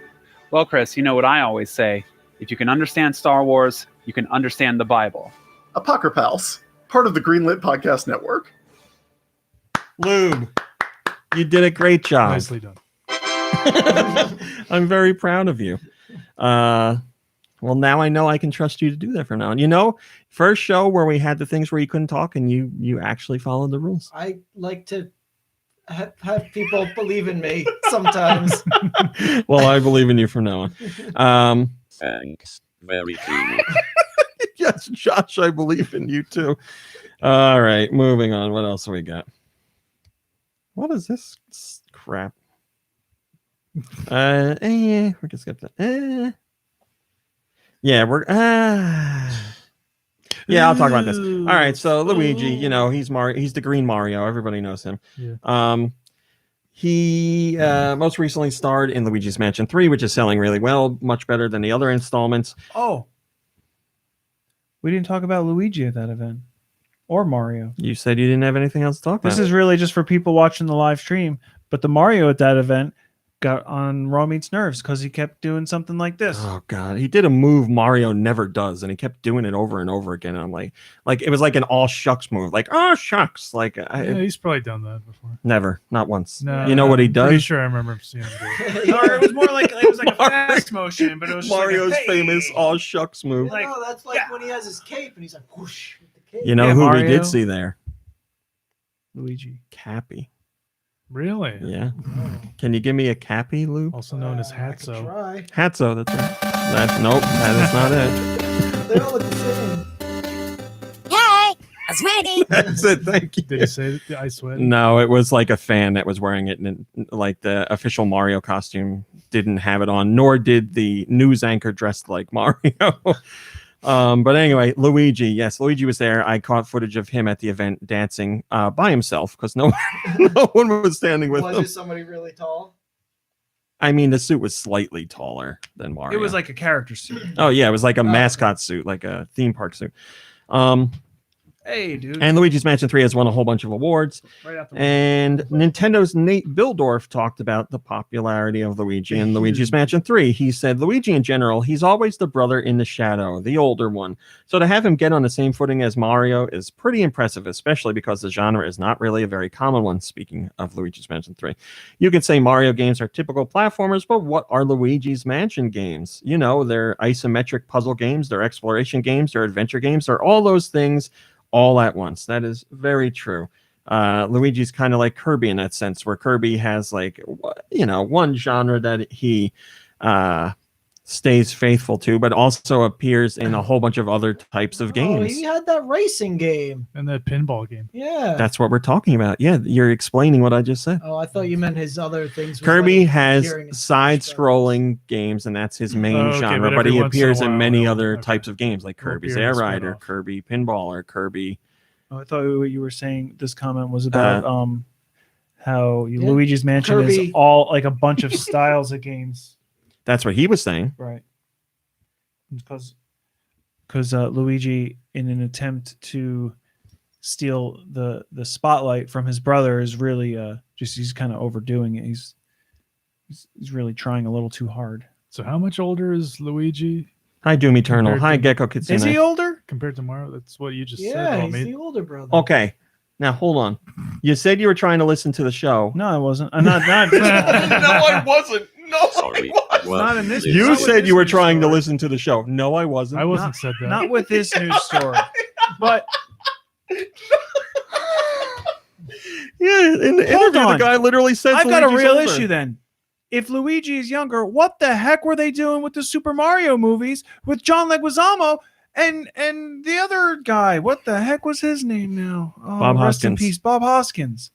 Well, Chris, you know what I always say. If you can understand Star Wars, you can understand the Bible. Apocrypals, part of the Greenlit Podcast Network. Lube, you did a great job. Nicely done. I'm very proud of you. Well, now I know I can trust you to do that from now on. You know, first show where we had the things where you couldn't talk and you actually followed the rules. I like to have people believe in me sometimes. Well, I believe in you from now on. Thanks. Very cool. Yes, Josh, I believe in you too. All right, moving on. What else we got? What is this crap? We can skip that. Yeah, we're yeah, I'll talk about this. All right, so Luigi, you know, he's the green Mario. Everybody knows him. Yeah. He most recently starred in Luigi's Mansion 3, which is selling really well, much better than the other installments. Oh, we didn't talk about Luigi at that event or Mario. You said you didn't have anything else to talk about. This is really just for people watching the live stream. But the Mario at that event got on Raw Meat's nerves because he kept doing something like this. Oh god, he did a move Mario never does, and he kept doing it over and over again. And I'm like it was like an all shucks move, like oh shucks, like Yeah, he's probably done that before. never, not once. No, you know what he does? Pretty sure I remember seeing him do it. Or it was more like it was like a fast motion, but it was just Mario's like a, hey! famous all shucks move. Like, no, that's like when he has his cape and he's like whoosh with the cape. You know Yeah, who Mario. we did see there? Luigi. Cappy. Really? Yeah. Can you give me a Cappy, Lou? Also known as I can Hatso. try. Hatso, that's right. Nope, that is not it. They all look the same. Hey, I was ready. That's it. Thank you. Did he say that I sweat? No, it was like a fan that was wearing it, and like the official Mario costume didn't have it on, nor did the news anchor dressed like Mario. But anyway, Luigi, yes, Luigi was there. I caught footage of him at the event dancing by himself because no one was standing with Was him. it somebody really tall? I mean, the suit was slightly taller than Mario. It was like a character suit. Oh yeah, it was like a mascot suit, like a theme park suit. Hey, dude. And Luigi's Mansion 3 has won a whole bunch of awards. Right out the And Nintendo's Nate Bildorf talked about the popularity of Luigi and Luigi's Mansion 3. He said, Luigi in general, he's always the brother in the shadow, the older one. So to have him get on the same footing as Mario is pretty impressive, especially because the genre is not really a very common one, speaking of Luigi's Mansion 3. You could say Mario games are typical platformers, but what are Luigi's Mansion games? You know, they're isometric puzzle games, they're exploration games, they're adventure games, they're all those things all at once. That is very true. Luigi's kind of like Kirby in that sense, where Kirby has like, you know, one genre that he stays faithful to, but also appears in a whole bunch of other types of Oh, games. he had that racing game. And that pinball game. Yeah. That's what we're talking about. Yeah, you're explaining what I just said. Oh, I thought you meant his other things. was Kirby like has hearing his side-scrolling games, and that's his main Okay, genre. but But every he once in a appears in while many he'll- other okay. types of games, like He'll Kirby's appear in Air a Rider, spin-off. Kirby Pinball, or Kirby. Oh, I thought what you were saying. This comment was about how Luigi's Mansion Kirby. is all like a bunch of styles of games, That's what he was saying. right? Because Luigi, in an attempt to steal the spotlight from his brother, is really he's kind of overdoing it. He's really trying a little too hard. So how much older is Luigi? Hi, Doom Eternal. Compared Hi, to- Gecko Kitsune. Is he older? Compared to Mario? That's what you just said. Yeah, about he's me. the older brother. Okay. Now, hold on. You said you were trying to listen to the show. No, I wasn't. I'm not. Not, No, I wasn't. No, Sorry. not in this. You not with said this you were news trying to story. listen to the show. No, I wasn't. I wasn't said that. Not with this news story. But Yeah, in the Hold interview, on. the guy literally said I've got a Luigi's real older. issue then. If Luigi is younger, what the heck were they doing with the Super Mario movies with John Leguizamo and the other guy? What the heck was his name now? Oh, Bob rest in Hoskins. peace, Bob Hoskins.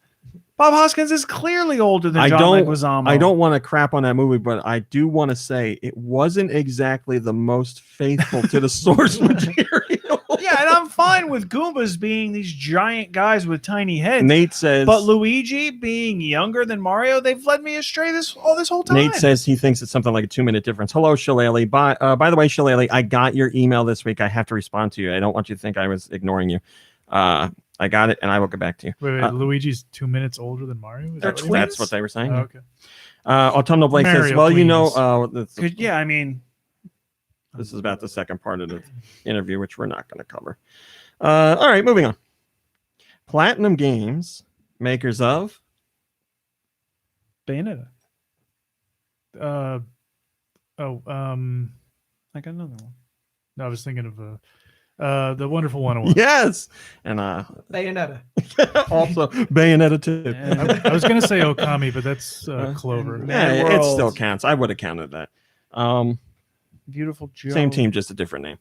Bob Hoskins is clearly older than John Leguizamo. I don't want to crap on that movie, but I do want to say it wasn't exactly the most faithful to the source material. Yeah, and I'm fine with Goombas being these giant guys with tiny heads. Nate says, but Luigi being younger than Mario, they've led me astray this whole time. Nate says he thinks it's something like a 2-minute difference. Hello, Shillelagh. By the way, Shillelagh, I got your email this week. I have to respond to you. I don't want you to think I was ignoring you. I got it, and I will get back to you. Wait, Luigi's 2 minutes older than Mario? Is that what it is? That's what they were saying. Oh, okay. Autumnal Blake says, Mario, well, you please. know, Yeah, I mean, this is about the second part of the interview, which we're not going to cover. All right, moving on. Platinum Games, makers of Bayonetta. I I got another one. No, I was thinking of the Wonderful 101. Yes, and Bayonetta. also Bayonetta 2. I was going to say Okami, but that's Clover. Yeah, it still counts. I would have counted that. Beautiful Joe. Same team, just a different name.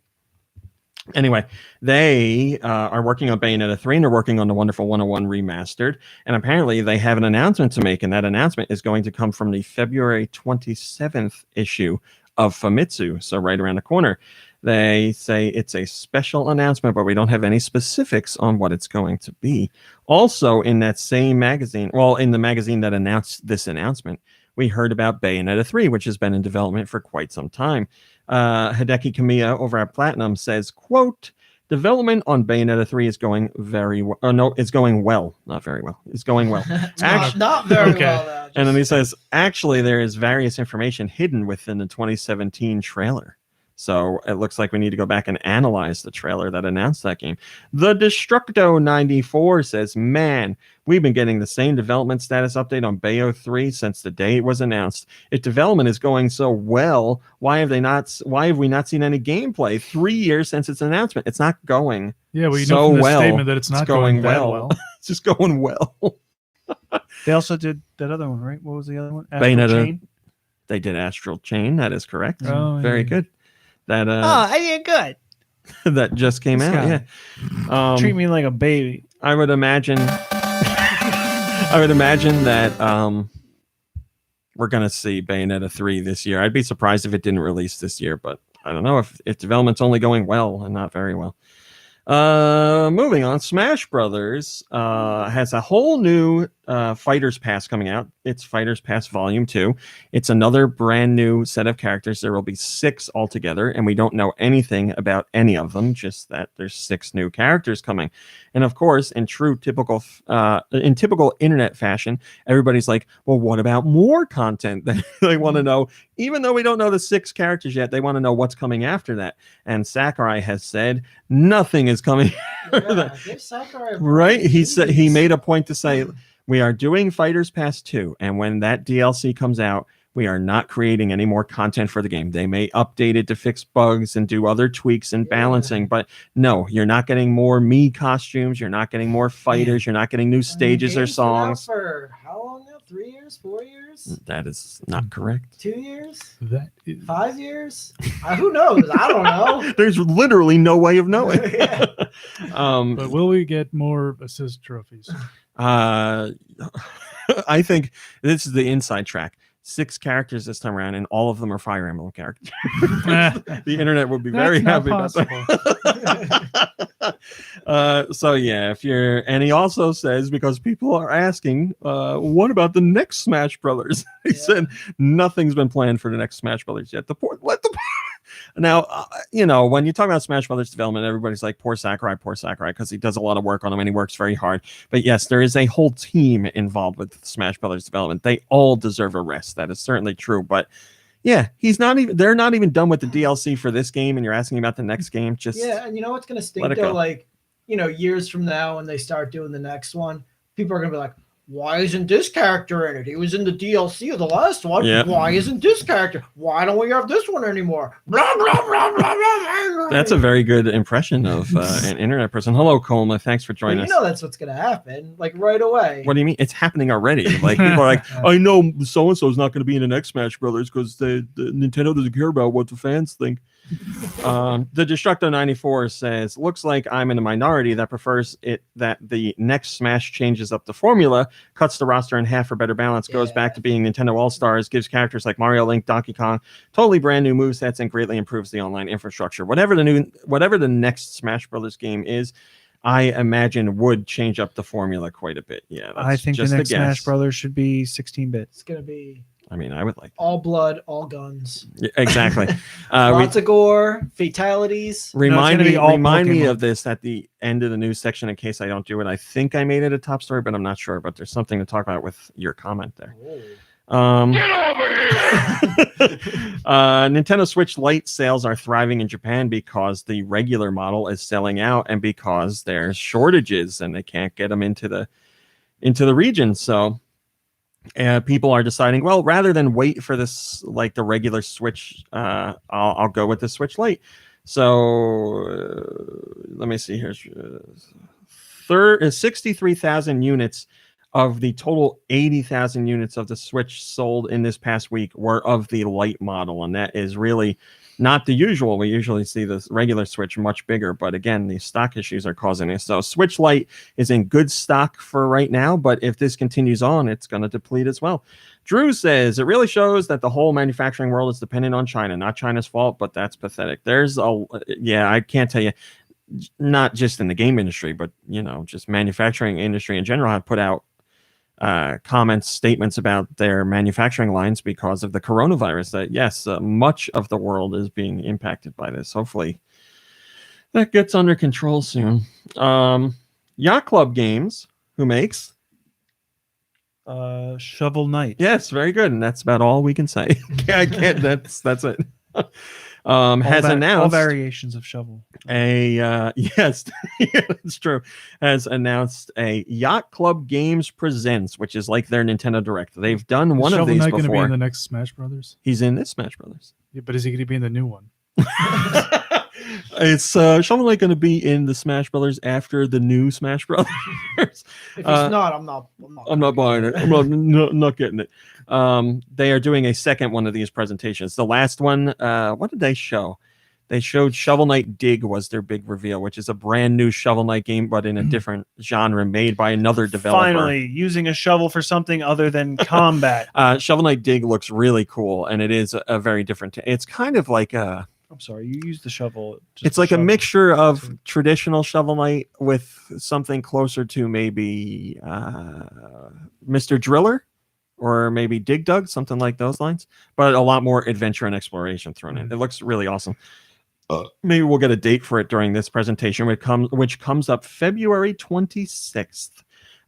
Anyway, they are working on Bayonetta 3 and they're working on the Wonderful 101 remastered. And apparently they have an announcement to make, and that announcement is going to come from the February 27th issue of Famitsu, so right around the corner. They say it's a special announcement, but we don't have any specifics on what it's going to be. Also, in that same magazine, well, in the magazine that announced this announcement, we heard about Bayonetta 3, which has been in development for quite some time. Hideki Kamiya over at Platinum says, quote, development on Bayonetta 3 is going very well. No, it's going well. Not very well. It's going well. Not very well, though. And then he says, actually, there is various information hidden within the 2017 trailer. So it looks like we need to go back and analyze the trailer that announced that game. The Destructo94 says, man, we've been getting the same development status update on Bayo 3 since the day it was announced. If development is going so well, why have we not seen any gameplay? 3 years since its announcement. It's not going Yeah, well, you so know from the well. statement that it's not going that well. It's just going well. They also did that other one, right? What was the other one? Bayonetta. Chain? They did Astral Chain. That is correct. Oh, Very yeah. good. That I did good. that just came This out. guy. Yeah. Treat me like a baby. I would imagine. I would imagine that we're gonna see Bayonetta 3 this year. I'd be surprised if it didn't release this year, but I don't know if development's only going well and not very well. Moving on, Smash Brothers has a whole new Fighters Pass coming out. It's Fighters Pass Volume 2. It's another brand new set of characters. There will be 6 altogether, and we don't know anything about any of them, just that there's 6 new characters coming. And of course, in typical internet fashion, everybody's like, well, what about more content? They want to know, even though we don't know the 6 characters yet, they want to know what's coming after that. And Sakurai has said nothing is coming. Yeah, give Sakurai a Right? break, He said please. he made a point to say we are doing Fighters Pass 2, and when that DLC comes out, we are not creating any more content for the game. They may update it to fix bugs and do other tweaks and balancing, but no, you're not getting more Mii costumes. You're not getting more fighters. You're not getting new stages or Game's been out songs. For how long now? 3 years? 4 years? That is not correct. 2 years? That is... 5 years? Who knows? I don't know. There's literally no way of knowing. But will we get more assist trophies? I think this is the inside track. 6 characters this time around, and all of them are Fire Emblem characters. The internet would be very That's happy not about that. So yeah, if you're, and he also says, because people are asking, what about the next Smash Brothers? He said nothing's been planned for the next Smash Brothers yet. Now, when you talk about Smash Brothers development, everybody's like, poor Sakurai, because he does a lot of work on them and he works very hard. But yes, there is a whole team involved with Smash Brothers development. They all deserve a rest. That is certainly true. But yeah, they're not even done with the DLC for this game, and you're asking about the next game. Yeah, and you know what's gonna let stink it though? go. Like, years from now when they start doing the next one, people are gonna be like, why isn't this character in it? He was in the DLC of the last one. Yep. Why isn't this character? Why don't we have this one anymore? Blah, blah, blah, blah, blah. That's a very good impression of an internet person. Hello, Colma. Thanks for joining us. That's what's gonna happen, like right away. What do you mean? It's happening already. Like, people are like, I know so and so is not going to be in the next Smash Brothers because the Nintendo doesn't care about what the fans think. The Destructo94 says, looks like I'm in a minority that prefers it that the next Smash changes up the formula, cuts the roster in half for better balance, goes back to being Nintendo All-Stars, gives characters like Mario, Link, Donkey Kong totally brand new movesets, and greatly improves the online infrastructure. Whatever the next Smash Brothers game is, I imagine would change up the formula quite a bit. Yeah, that's I think the just next a guess. Smash Brothers should be 16-bit. It's gonna be I mean, I would like all blood, all guns. Yeah, exactly. Lots of gore, fatalities. Remind me of this at the end of the news section in case I don't do it. I think I made it a top story, but I'm not sure. But there's something to talk about with your comment there. Nintendo Switch Lite sales are thriving in Japan because the regular model is selling out and because there's shortages and they can't get them into the region. So people are deciding, well, rather than wait for this, like the regular Switch, I'll go with the Switch Lite. So let me see here. 63,000 units of the total 80,000 units of the Switch sold in this past week were of the Lite model, and that is really not the usual. We usually see the regular Switch much bigger, but again, the stock issues are causing it. So Switch Lite is in good stock for right now, but if this continues on, it's going to deplete as well. Drew says, it really shows that the whole manufacturing world is dependent on China. Not China's fault, but that's pathetic. I can't tell you, not just in the game industry, but, just manufacturing industry in general have put out statements about their manufacturing lines because of the coronavirus, that yes, much of the world is being impacted by this. Hopefully that gets under control soon. Yacht Club Games, who makes Shovel Knight. Yes, very good, and that's about all we can say. I can't. That's it. Has announced all variations of Shovel. Yes, it's true. Has announced a Yacht Club Games Presents, which is like their Nintendo Direct. They've done one of these before. Going to be in the next Smash Brothers? He's in this Smash Brothers. Yeah, but is he going to be in the new one? It's Shovel Knight going to be in the Smash Brothers after the new Smash Brothers. If he's not, I'm not buying it. I'm not getting it. They are doing a second one of these presentations. The last one, what did they show? They showed Shovel Knight Dig was their big reveal, which is a brand new Shovel Knight game, but in a different genre, made by another developer. Finally, using a shovel for something other than combat. Shovel Knight Dig looks really cool, and it is a very different. It's kind of like a. I'm sorry, you use the shovel. It's like a mixture of traditional Shovel Knight with something closer to maybe Mr. Driller or maybe Dig Dug, something like those lines, but a lot more adventure and exploration thrown in. It looks really awesome. Maybe we'll get a date for it during this presentation, which comes up February 26th.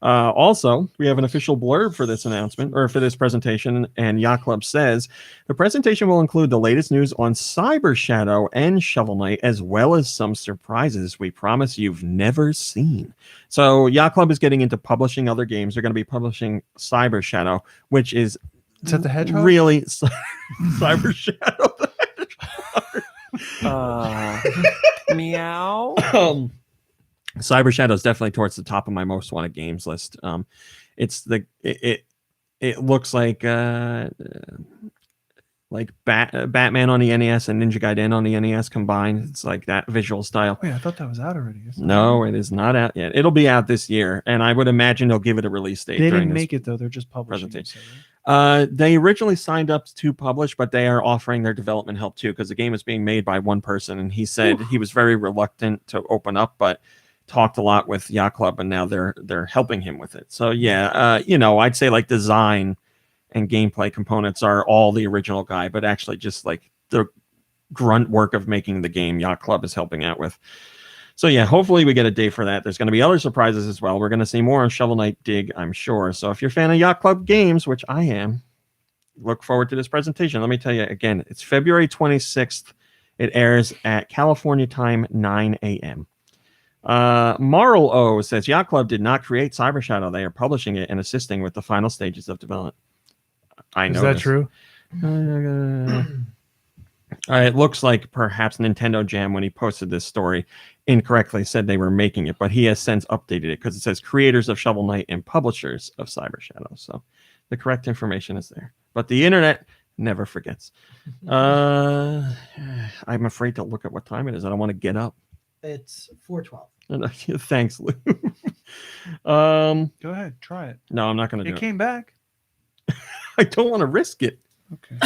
Also, we have an official blurb for this announcement, or for this presentation, and Yacht Club says, the presentation will include the latest news on Cyber Shadow and Shovel Knight, as well as some surprises we promise you've never seen. So Yacht Club is getting into publishing other games. They're going to be publishing Cyber Shadow, which is that the Hedgehog? Really Cyber Shadow the Hedgehog. Meow. Cyber Shadow is definitely towards the top of my most wanted games list. It looks like Batman on the NES and Ninja Gaiden on the NES combined. It's like that visual style. Wait, I thought that was out already. No, it is not out yet. It'll be out this year, and I would imagine they'll give it a release date. They didn't make it though; they're just publishing it. They originally signed up to publish, but they are offering their development help too, because the game is being made by one person, and he said he was very reluctant to open up, but talked a lot with Yacht Club, and now they're helping him with it. So yeah, I'd say like design and gameplay components are all the original guy, but actually just like the grunt work of making the game. Yacht Club is helping out with. So yeah, hopefully we get a day for that. There's going to be other surprises as well. We're going to see more on Shovel Knight Dig, I'm sure. So if you're a fan of Yacht Club Games, which I am, look forward to this presentation. Let me tell you again, it's February 26th. It airs at California time, 9 a.m. Marl O says, Yacht Club did not create Cyber Shadow. They are publishing it and assisting with the final stages of development. I know. Is that true? It looks like perhaps Nintendo Jam, when he posted this story, incorrectly said they were making it, but he has since updated it because it says creators of Shovel Knight and publishers of Cyber Shadow. So the correct information is there. But the internet never forgets. I'm afraid to look at what time it is. I don't want to get up. It's 4:12. Thanks, Lou. Go ahead, try it. No, I'm not going to do It it. came back. I don't want to risk it. Okay.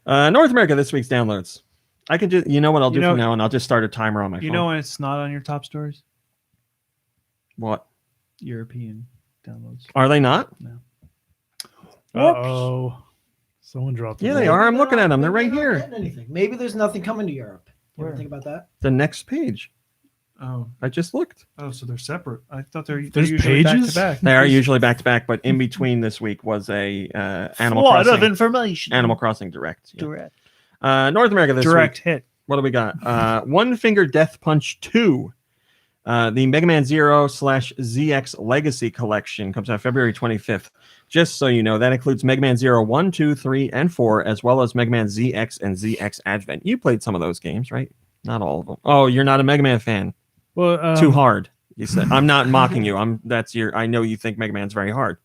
North America, this week's downloads. I can just, you know what I'll do from now on? I'll just start a timer on my phone. You know when it's not on your top stories? What? European downloads. Are they not? No. Uh-oh. Someone dropped it. Yeah, they are. I'm looking at them. They're right here. Getting anything. Maybe there's nothing coming to Europe. You ever Where? think about that? The next page. Oh. I just looked. Oh, so they're separate. I thought they're There's usually pages? back to back. They are usually back to back, but in between this week was a Animal Flood Crossing. of information. Animal Crossing Direct. Yeah. Direct. North America this Direct week. hit. What do we got? One Finger Death Punch 2. The Mega Man Zero / ZX Legacy Collection comes out February 25th. Just so you know, that includes Mega Man Zero 1, 2, 3, and 4, as well as Mega Man ZX and ZX Advent. You played some of those games, right? Not all of them. Oh, you're not a Mega Man fan. Well, Too hard. You said. I'm not mocking you. I know you think Mega Man's very hard.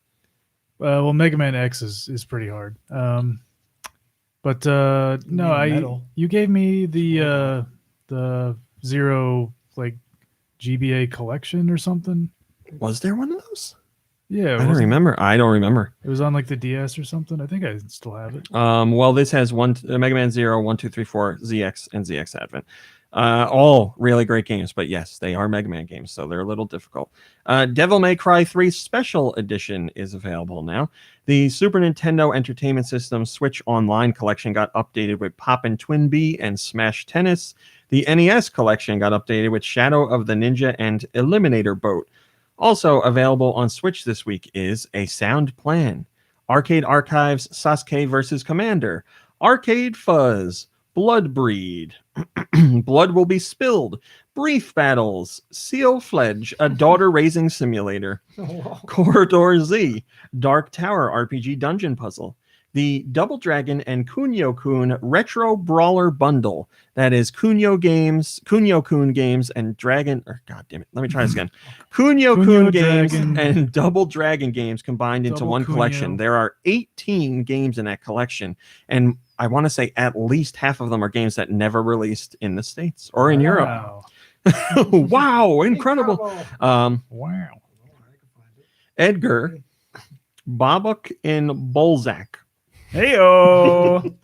well, Mega Man X is pretty hard. But no, you gave me the Zero like GBA collection or something. Was there one of those? Yeah, I don't remember. It was on like the DS or something. I think I still have it. Well, this has Mega Man 0, 1, 2, 3, 4, ZX, and ZX Advent. All really great games, but yes, they are Mega Man games, so they're a little difficult. Devil May Cry 3 Special Edition is available now. The Super Nintendo Entertainment System Switch Online Collection got updated with Poppin' Twin Bee and Smash Tennis. The NES Collection got updated with Shadow of the Ninja and Eliminator Boat. Also available on Switch this week is A Sound Plan, Arcade Archives Sasuke vs. Commander, Arcade Fuzz, Blood Breed, Blood Will Be Spilled, Brief Battles, Seal Fledge, A Daughter Raising Simulator, Corridor Z, Dark Tower RPG Dungeon Puzzle, the Double Dragon and Kunio-kun Retro Brawler Bundle. That is Kunio-kun games and Dragon, or God damn it, let me try this again. Kunio-kun games and Double Dragon games combined into one collection. There are 18 games in that collection, and I want to say at least half of them are games that never released in the States or in Europe. Wow, incredible. Wow. Edgar, Babuk, and Bolzak. Heyo.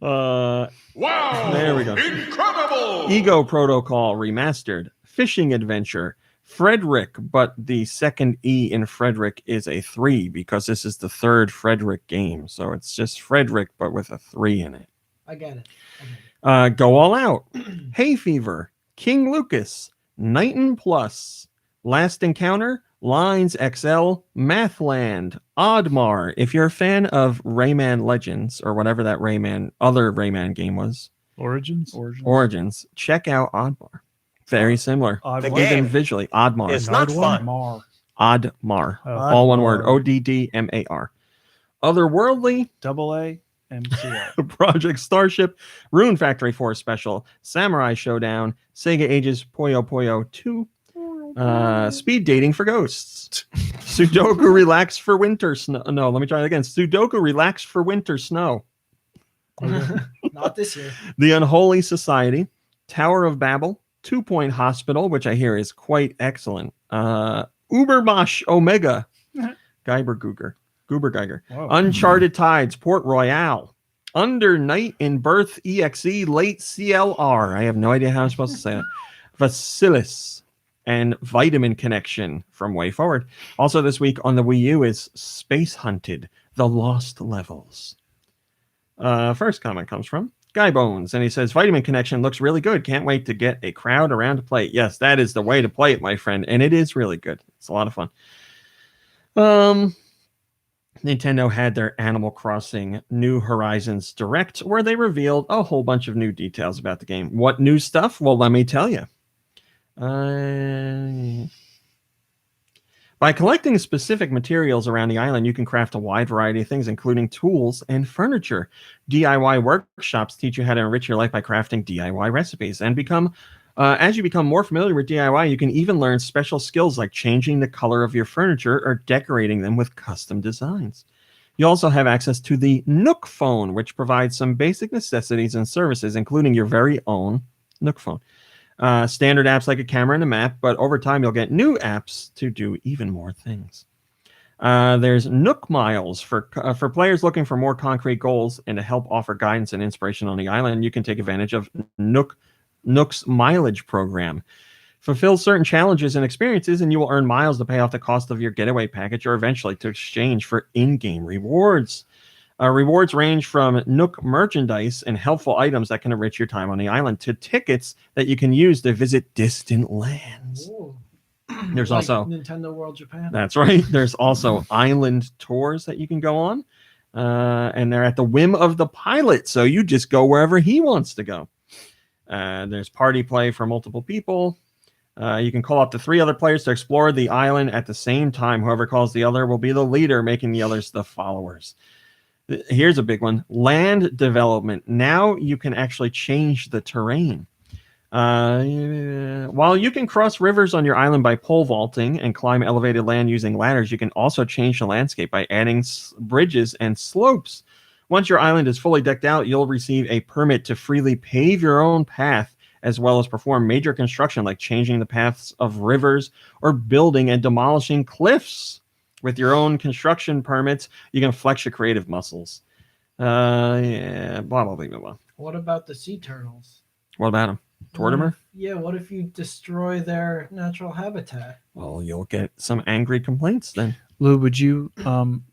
Wow! There we go. Incredible! Ego Protocol Remastered, Fishing Adventure, Frederick, but the second E in Frederick is a 3 because this is the third Frederick game. So it's just Frederick, but with a 3 in it. I get it. Go All Out, Hay Fever, King Lucas, Knighton Plus, Last Encounter, Lines XL, Mathland, Oddmar. If you're a fan of Rayman Legends or whatever that other Rayman game was, Origins, check out Oddmar. Very similar. The Even game visually, Oddmar. is not fun. Oddmar. All one word. ODDMAR. Otherworldly, AA MCL. Project Starship, Rune Factory 4 Special, Samurai Showdown, Sega Ages Puyo Puyo 2, Speed Dating for Ghosts, Sudoku Relax for Winter Snow. No, let me try it again. Sudoku Relax for Winter Snow. Not this year. The Unholy Society, Tower of Babel, 2 Point Hospital, which I hear is quite excellent. Ubermosh Omega, Goober Geiger, Uncharted Tides, Port Royale, Under Night in Birth EXE, Late CLR. I have no idea how I'm supposed to say it. Vasilis and Vitamin Connection from Way Forward. Also this week on the Wii U is Space Hunted, The Lost Levels. First comment comes from Guy Bones, and he says Vitamin Connection looks really good. Can't wait to get a crowd around to play it. Yes, that is the way to play it, my friend, and it is really good. It's a lot of fun. Nintendo had their Animal Crossing New Horizons Direct, where they revealed a whole bunch of new details about the game. What new stuff? Well, let me tell you. By collecting specific materials around the island, you can craft a wide variety of things, including tools and furniture. DIY workshops teach you how to enrich your life by crafting DIY recipes. And as you become more familiar with DIY, you can even learn special skills like changing the color of your furniture or decorating them with custom designs. You also have access to the Nook phone, which provides some basic necessities and services, including your very own Nook phone. Standard apps like a camera and a map, but over time you'll get new apps to do even more things. There's Nook Miles for players looking for more concrete goals and to help offer guidance and inspiration on the island. You can take advantage of Nook's mileage program. Fulfill certain challenges and experiences, and you will earn miles to pay off the cost of your getaway package or eventually to exchange for in-game rewards. Rewards range from Nook merchandise and helpful items that can enrich your time on the island to tickets that you can use to visit distant lands. Ooh. There's Like also Nintendo World Japan. That's right. There's also island tours that you can go on, and they're at the whim of the pilot, so you just go wherever he wants to go. There's party play for multiple people. You can call up to 3 other players to explore the island at the same time. Whoever calls the other will be the leader, making the others the followers. Here's a big one. Land development. Now you can actually change the terrain. While you can cross rivers on your island by pole vaulting and climb elevated land using ladders, you can also change the landscape by adding bridges and slopes. Once your island is fully decked out, you'll receive a permit to freely pave your own path, as well as perform major construction like changing the paths of rivers or building and demolishing cliffs. With your own construction permits, you can flex your creative muscles. Blah, blah, blah, blah, blah. What about the sea turtles? What about them? Tortimer? Yeah, what if you destroy their natural habitat? Well, you'll get some angry complaints then. Lou, would you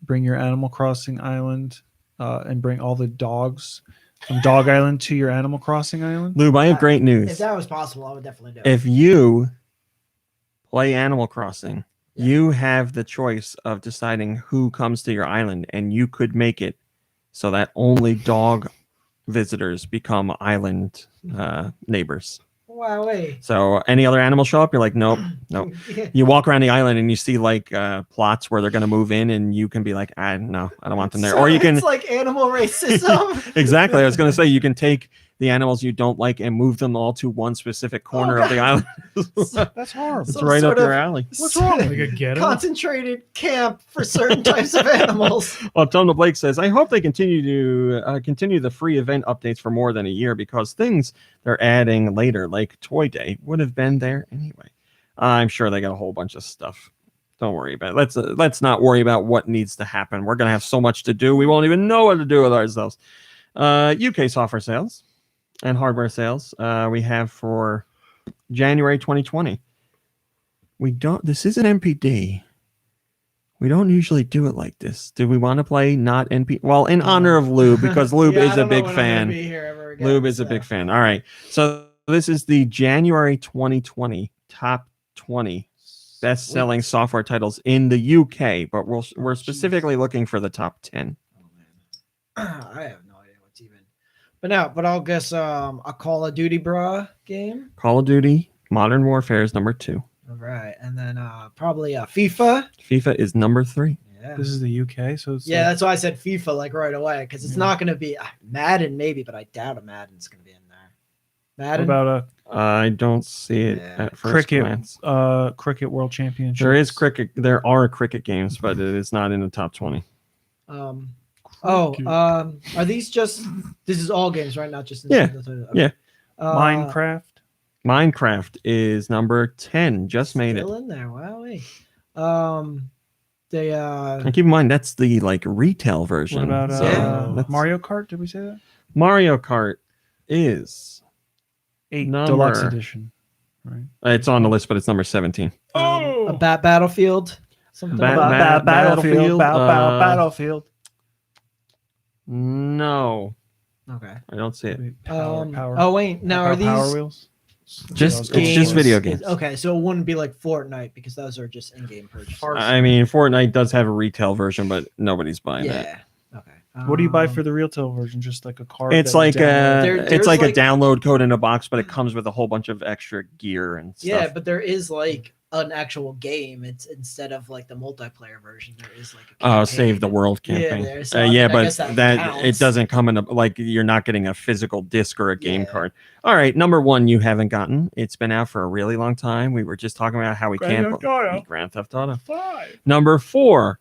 bring your Animal Crossing island and bring all the dogs from Dog Island to your Animal Crossing island? Lube, I have great news. If that was possible, I would definitely do it. If you play Animal Crossing, you have the choice of deciding who comes to your island, and you could make it so that only dog visitors become island neighbors. Wowee. So any other animals show up, you're like, nope. Yeah. You walk around the island and you see like plots where they're going to move in, and you can be like, no, I don't want them there. So or you can it's like animal racism. exactly. I was going to say you can take the animals you don't like and move them all to one specific corner of the island. That's horrible. It's right up your alley. What's wrong? Like a ghetto? Concentrated camp for certain types of animals. Well, Tom Blake says, I hope they continue the free event updates for more than a year, because things they're adding later, like Toy Day, would have been there anyway. I'm sure they got a whole bunch of stuff. Don't worry about it. Let's not worry about what needs to happen. We're going to have so much to do. We won't even know what to do with ourselves. UK software sales and hardware sales we have for January 2020. This is an NPD. We don't usually do it like this. Do we want to play not NP? Well, in honor of Lube, because Lube is a big fan. Lube is a big fan. All right. So this is the January 2020 top 20 best-selling software titles in the UK, but we're specifically looking for the top 10. I have no idea what's even. But I'll guess a Call of Duty game. Call of Duty Modern Warfare is number 2. All right, and then probably FIFA. FIFA is number 3. Yeah. This is the UK, so it's that's why I said FIFA like right away, because it's not going to be Madden maybe, but I doubt a Madden's going to be in there. Madden. What about I don't see it at first glance. Cricket World Championship. There is cricket. There are cricket games, but it is not in the top 20. Are these just? This is all games, right? Not just yeah. Minecraft. Minecraft is number 10. Just made it. Still in there. Wow. And keep in mind that's the retail version. What about Mario Kart? Did we say that? Mario Kart is 8 Deluxe Edition. Right. It's on the list, but it's number 17. A Battlefield. Something Battlefield. Battlefield. No. Okay. I don't see it. Oh wait, now are these Power Wheels? It's just video games. Okay, so it wouldn't be like Fortnite because those are just in-game purchases. I mean, Fortnite does have a retail version, but nobody's buying that. Yeah. Okay. What do you buy for the retail version? Just like a card? It's that you like download? it's like a download code in a box, but it comes with a whole bunch of extra gear and stuff. Yeah, but there is like an actual game. It's instead of like the multiplayer version, there is like a Save the World campaign. Yeah, so yeah, I but guess that that counts. it doesn't come in a like you're not getting a physical disc or a game card. All right, number one you haven't gotten. It's been out for a really long time. We were just talking about how we Grand can't Theft Auto. Grand Theft Auto. 5. Number 4.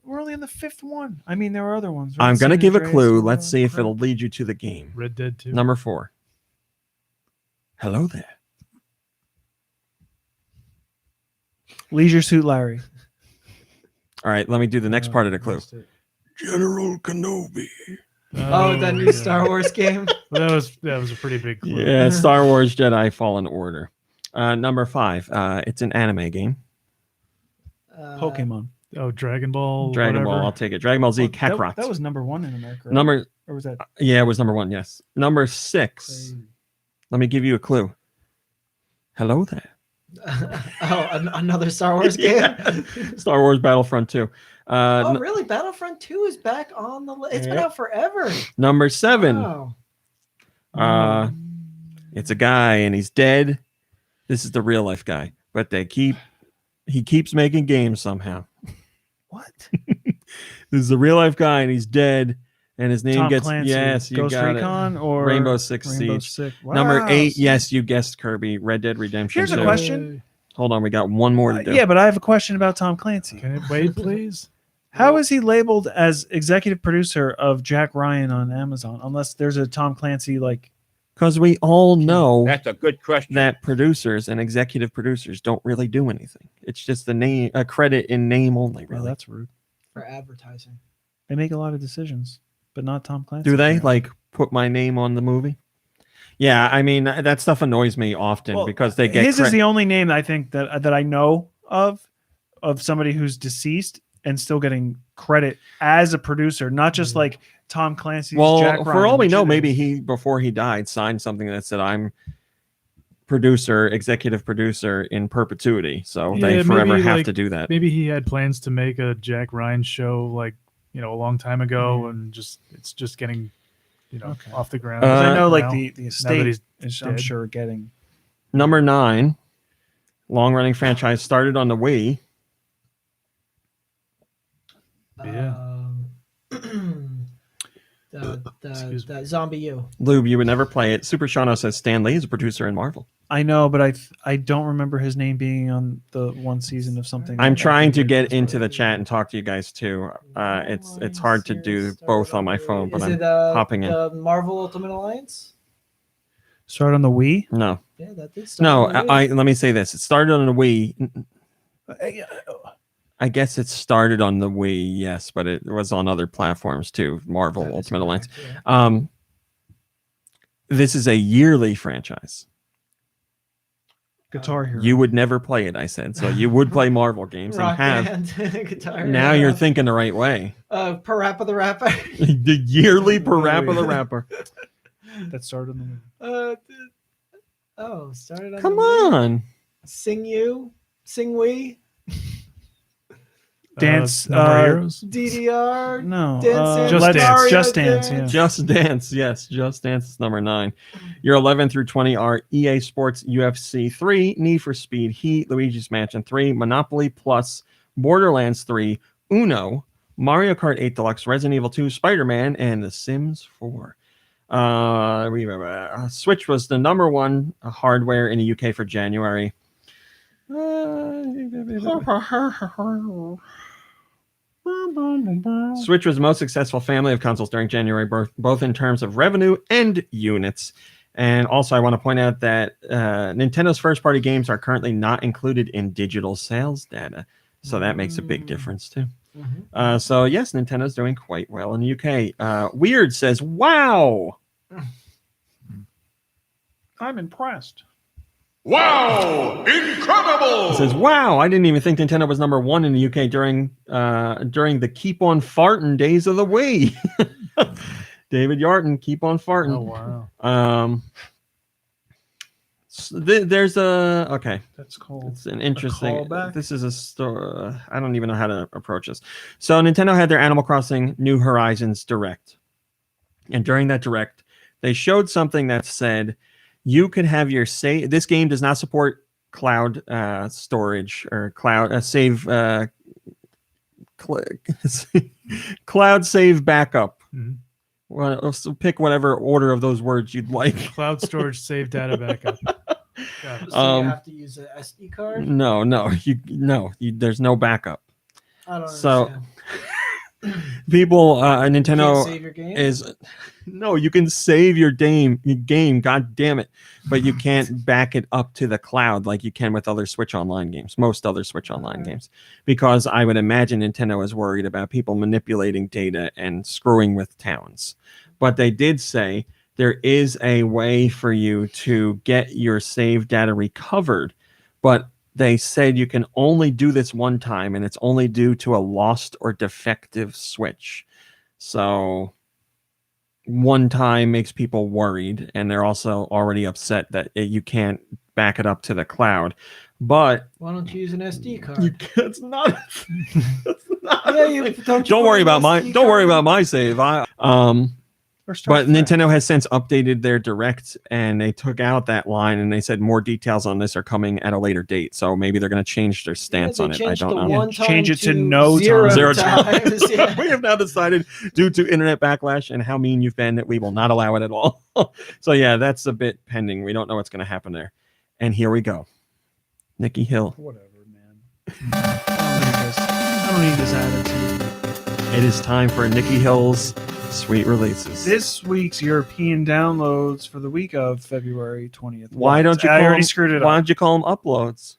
We're only in the 5th one. I mean, there are other ones. I'm gonna San give a Andreas, clue. all Let's that see if crap. it'll lead you to the game. Red Dead 2. Number 4. Hello there. Leisure Suit Larry. All right, let me do the next part of the clue. General Kenobi. Oh, that new Star Wars game. Well, that was a pretty big clue. Yeah, Star Wars Jedi Fallen Order. Number 5. It's an anime game. Pokemon. Oh, Dragon Ball. Dragon whatever. Ball. I'll take it. Dragon Ball Z Kakarot. That was number 1 in America. Right? Number. Or was that? Yeah, it was number 1. Yes. Number 6. Let me give you a clue. Hello there. Another Star Wars game. Yeah. Star Wars Battlefront 2. Oh, really? Battlefront 2 is back on the list. It's been out forever. Number 7. Wow. It's a guy and he's dead. This is the real life guy, but he keeps making games somehow. What? This is a real life guy and he's dead, and his name Tom gets Clancy. yes, you Ghost got Recon it. or Rainbow Six Rainbow Siege. Six. Number Wow. 8, yes, you guessed Kirby. Red Dead Redemption. Here's a 2. question. Hold on, we got one more to do. Yeah, but I have a question about Tom Clancy. Can it wait, please? How is he labeled as executive producer of Jack Ryan on Amazon? Unless there's a Tom Clancy like. Because we all know That's a good question. that producers and executive producers don't really do anything. It's just the name, a credit in name only. Well, Really, that's rude. For advertising. They make a lot of decisions, but not Tom Clancy. do they like put my name on the movie? Yeah, I mean that stuff annoys me often Well, because they get his is the only name I think that I know of somebody who's deceased and still getting credit as a producer, not just like Tom Clancy's. well, Jack for Ryan, all we which know, it maybe is. he before he died signed something that said I'm producer, executive producer in perpetuity. So they Yeah, forever maybe, have like, to do that. Maybe he had plans to make a Jack Ryan show like, a long time ago, and it's just getting, off the ground. 'Cause I know like now. the Now that estate he's is, I'm dead. sure, getting. Number 9, long-running franchise started on the Wii. Yeah. The Zombie U. Lube, you would never play it. Super Shano says Stan Lee is a producer in Marvel. I know, but I don't remember his name being on the one season of something. I'm that I trying to think get was into the really- chat and talk to you guys too. It's hard to do both on my phone, but Is I'm it hopping in. the Marvel Ultimate Alliance? Start on the Wii. No, Yeah, that did start. no. on the Wii. I let me say this. It started on the Wii. I guess it started on the Wii, yes, but it was on other platforms too. Marvel Ultimate Alliance. This is a yearly franchise. Guitar Hero. You would never play it, I said. So you would play Marvel games and Rock have. Band, Guitar Now Hero. you're thinking the right way. Parappa the Rapper. The yearly Parappa the Rapper. That started on the. Started on. Come the Wii. on. Sing You, Sing We, Dance. No More Heroes? DDR. No. Dance Just Dance, Dance. Mario Just Dance. Yeah. Just Dance, yes. Just Dance is number 9. Your 11 through 20 are EA Sports UFC 3, Need for Speed Heat, Luigi's Mansion 3, Monopoly Plus, Borderlands 3, Uno, Mario Kart 8 Deluxe, Resident Evil 2, Spider-Man, and The Sims 4. Switch was the number 1 hardware in the UK for January. Switch was the most successful family of consoles during January, both in terms of revenue and units. And also, I want to point out that Nintendo's first-party games are currently not included in digital sales data, so that makes a big difference too. So yes, Nintendo's doing quite well in the UK. Weird says, "Wow, I'm impressed." Wow! Incredible! It says, "Wow, I didn't even think Nintendo was number 1 in the UK during the keep on farting days of the Wii." David Yarton, keep on farting. Oh wow. There's a okay. That's called. It's an interesting. callback? This is a story. I don't even know how to approach this. So Nintendo had their Animal Crossing New Horizons Direct, and during that Direct, they showed something that said you could have your save. This game does not support cloud storage or cloud save. Cloud save backup. Mhm. Well, so pick whatever order of those words you'd like. Cloud storage save data backup. Got it. So you have to use an SD card? No, there's no backup. I don't So understand. people, Nintendo save your game? is no, you can save your game, god damn it, but you can't back it up to the cloud like you can with other Switch Online games, most other Switch Online games, because I would imagine Nintendo is worried about people manipulating data and screwing with towns. But they did say there is a way for you to get your save data recovered, but they said you can only do this one time, and it's only due to a lost or defective Switch. So one time makes people worried, and they're also already upset that you can't back it up to the cloud. But why don't you use an SD card? It's not. Yeah, Don't worry about my save. But Nintendo has since updated their Direct, and they took out that line, and they said more details on this are coming at a later date. So maybe they're going to change their stance on it. I don't know. Change it to no Zero times. Yeah. We have now decided, due to internet backlash and how mean you've been, that we will not allow it at all. So yeah, that's a bit pending. We don't know what's going to happen there. And here we go. Nikki Hill. Whatever, man. I don't need this attitude. It is time for Nikki Hill's sweet releases. This week's European downloads for the week of February 20th. Why don't you? I call already them, screwed it Why up don't you call them uploads?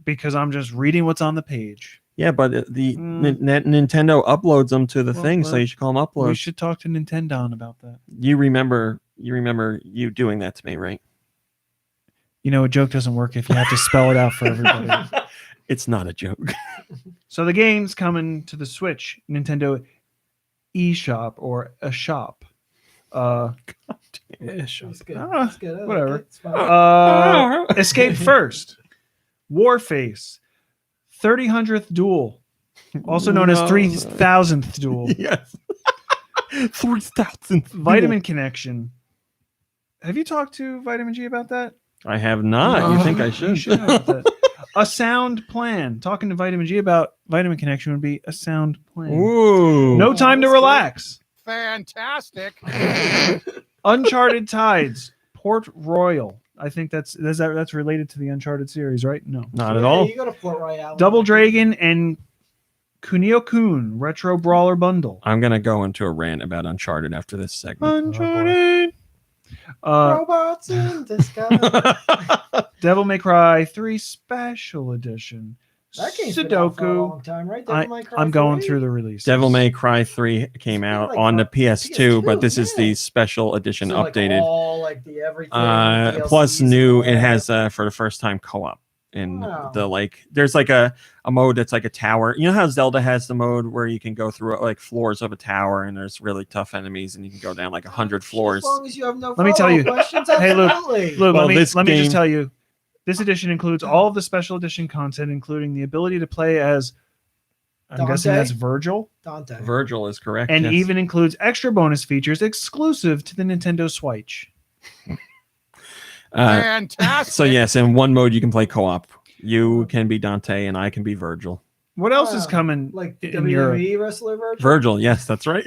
because I'm just reading what's on the page. Yeah, but Nintendo uploads them to the thing, so you should call them uploads. We should talk to Nintendo about that. You remember you doing that to me, right? You know, a joke doesn't work if you have to spell it out for everybody. It's not a joke. So the game's coming to the Switch, Nintendo eShop or a shop. eShop. It's good. Ah, It's good. I like whatever. it. It's fine. Escape First, Warface, 300th Duel, also known as 3000th Duel. Yes. 3000th. Vitamin Connection. Have you talked to Vitamin G about that? I have not. You think I You should? should know about that. A sound plan. Talking to Vitamin G about Vitamin Connection would be a sound plan. Ooh. No time to relax. Fantastic. Uncharted Tides, Port Royal. I think that's related to the Uncharted series, right? No, Not at all. You go to Port Royale. Double Dragon and Kunio-kun Retro Brawler Bundle. I'm gonna go into a rant about Uncharted after this segment. Uncharted. Robots in disguise. Devil May Cry 3 Special Edition. That game's been out for a Sudoku. long time, right? Devil May Cry I'm going 3? through the release. Devil May Cry 3 came out like on the on PS2, but this is yeah. the special edition So, like, updated. all, like, the everything, Plus DLCs new, and it all has for the first time co-op. In Wow. the there's like a mode that's like a tower. You know how Zelda has the mode where you can go through like floors of a tower, and there's really tough enemies, and you can go down like 100 floors. As long as you have no Let me tell you. questions, Hey, Luke. absolutely. Luke, Well, let me this just game- tell you. This edition includes all of the special edition content, including the ability to play as, I'm guessing Dante? that's Virgil, Dante. Virgil is correct, and yes. even includes extra bonus features exclusive to the Nintendo Switch. Fantastic. So yes, in one mode you can play co-op. You can be Dante, and I can be Virgil. What else is Wow. coming Like in Europe? WWE wrestler Virgil? Virgil, yes, that's right.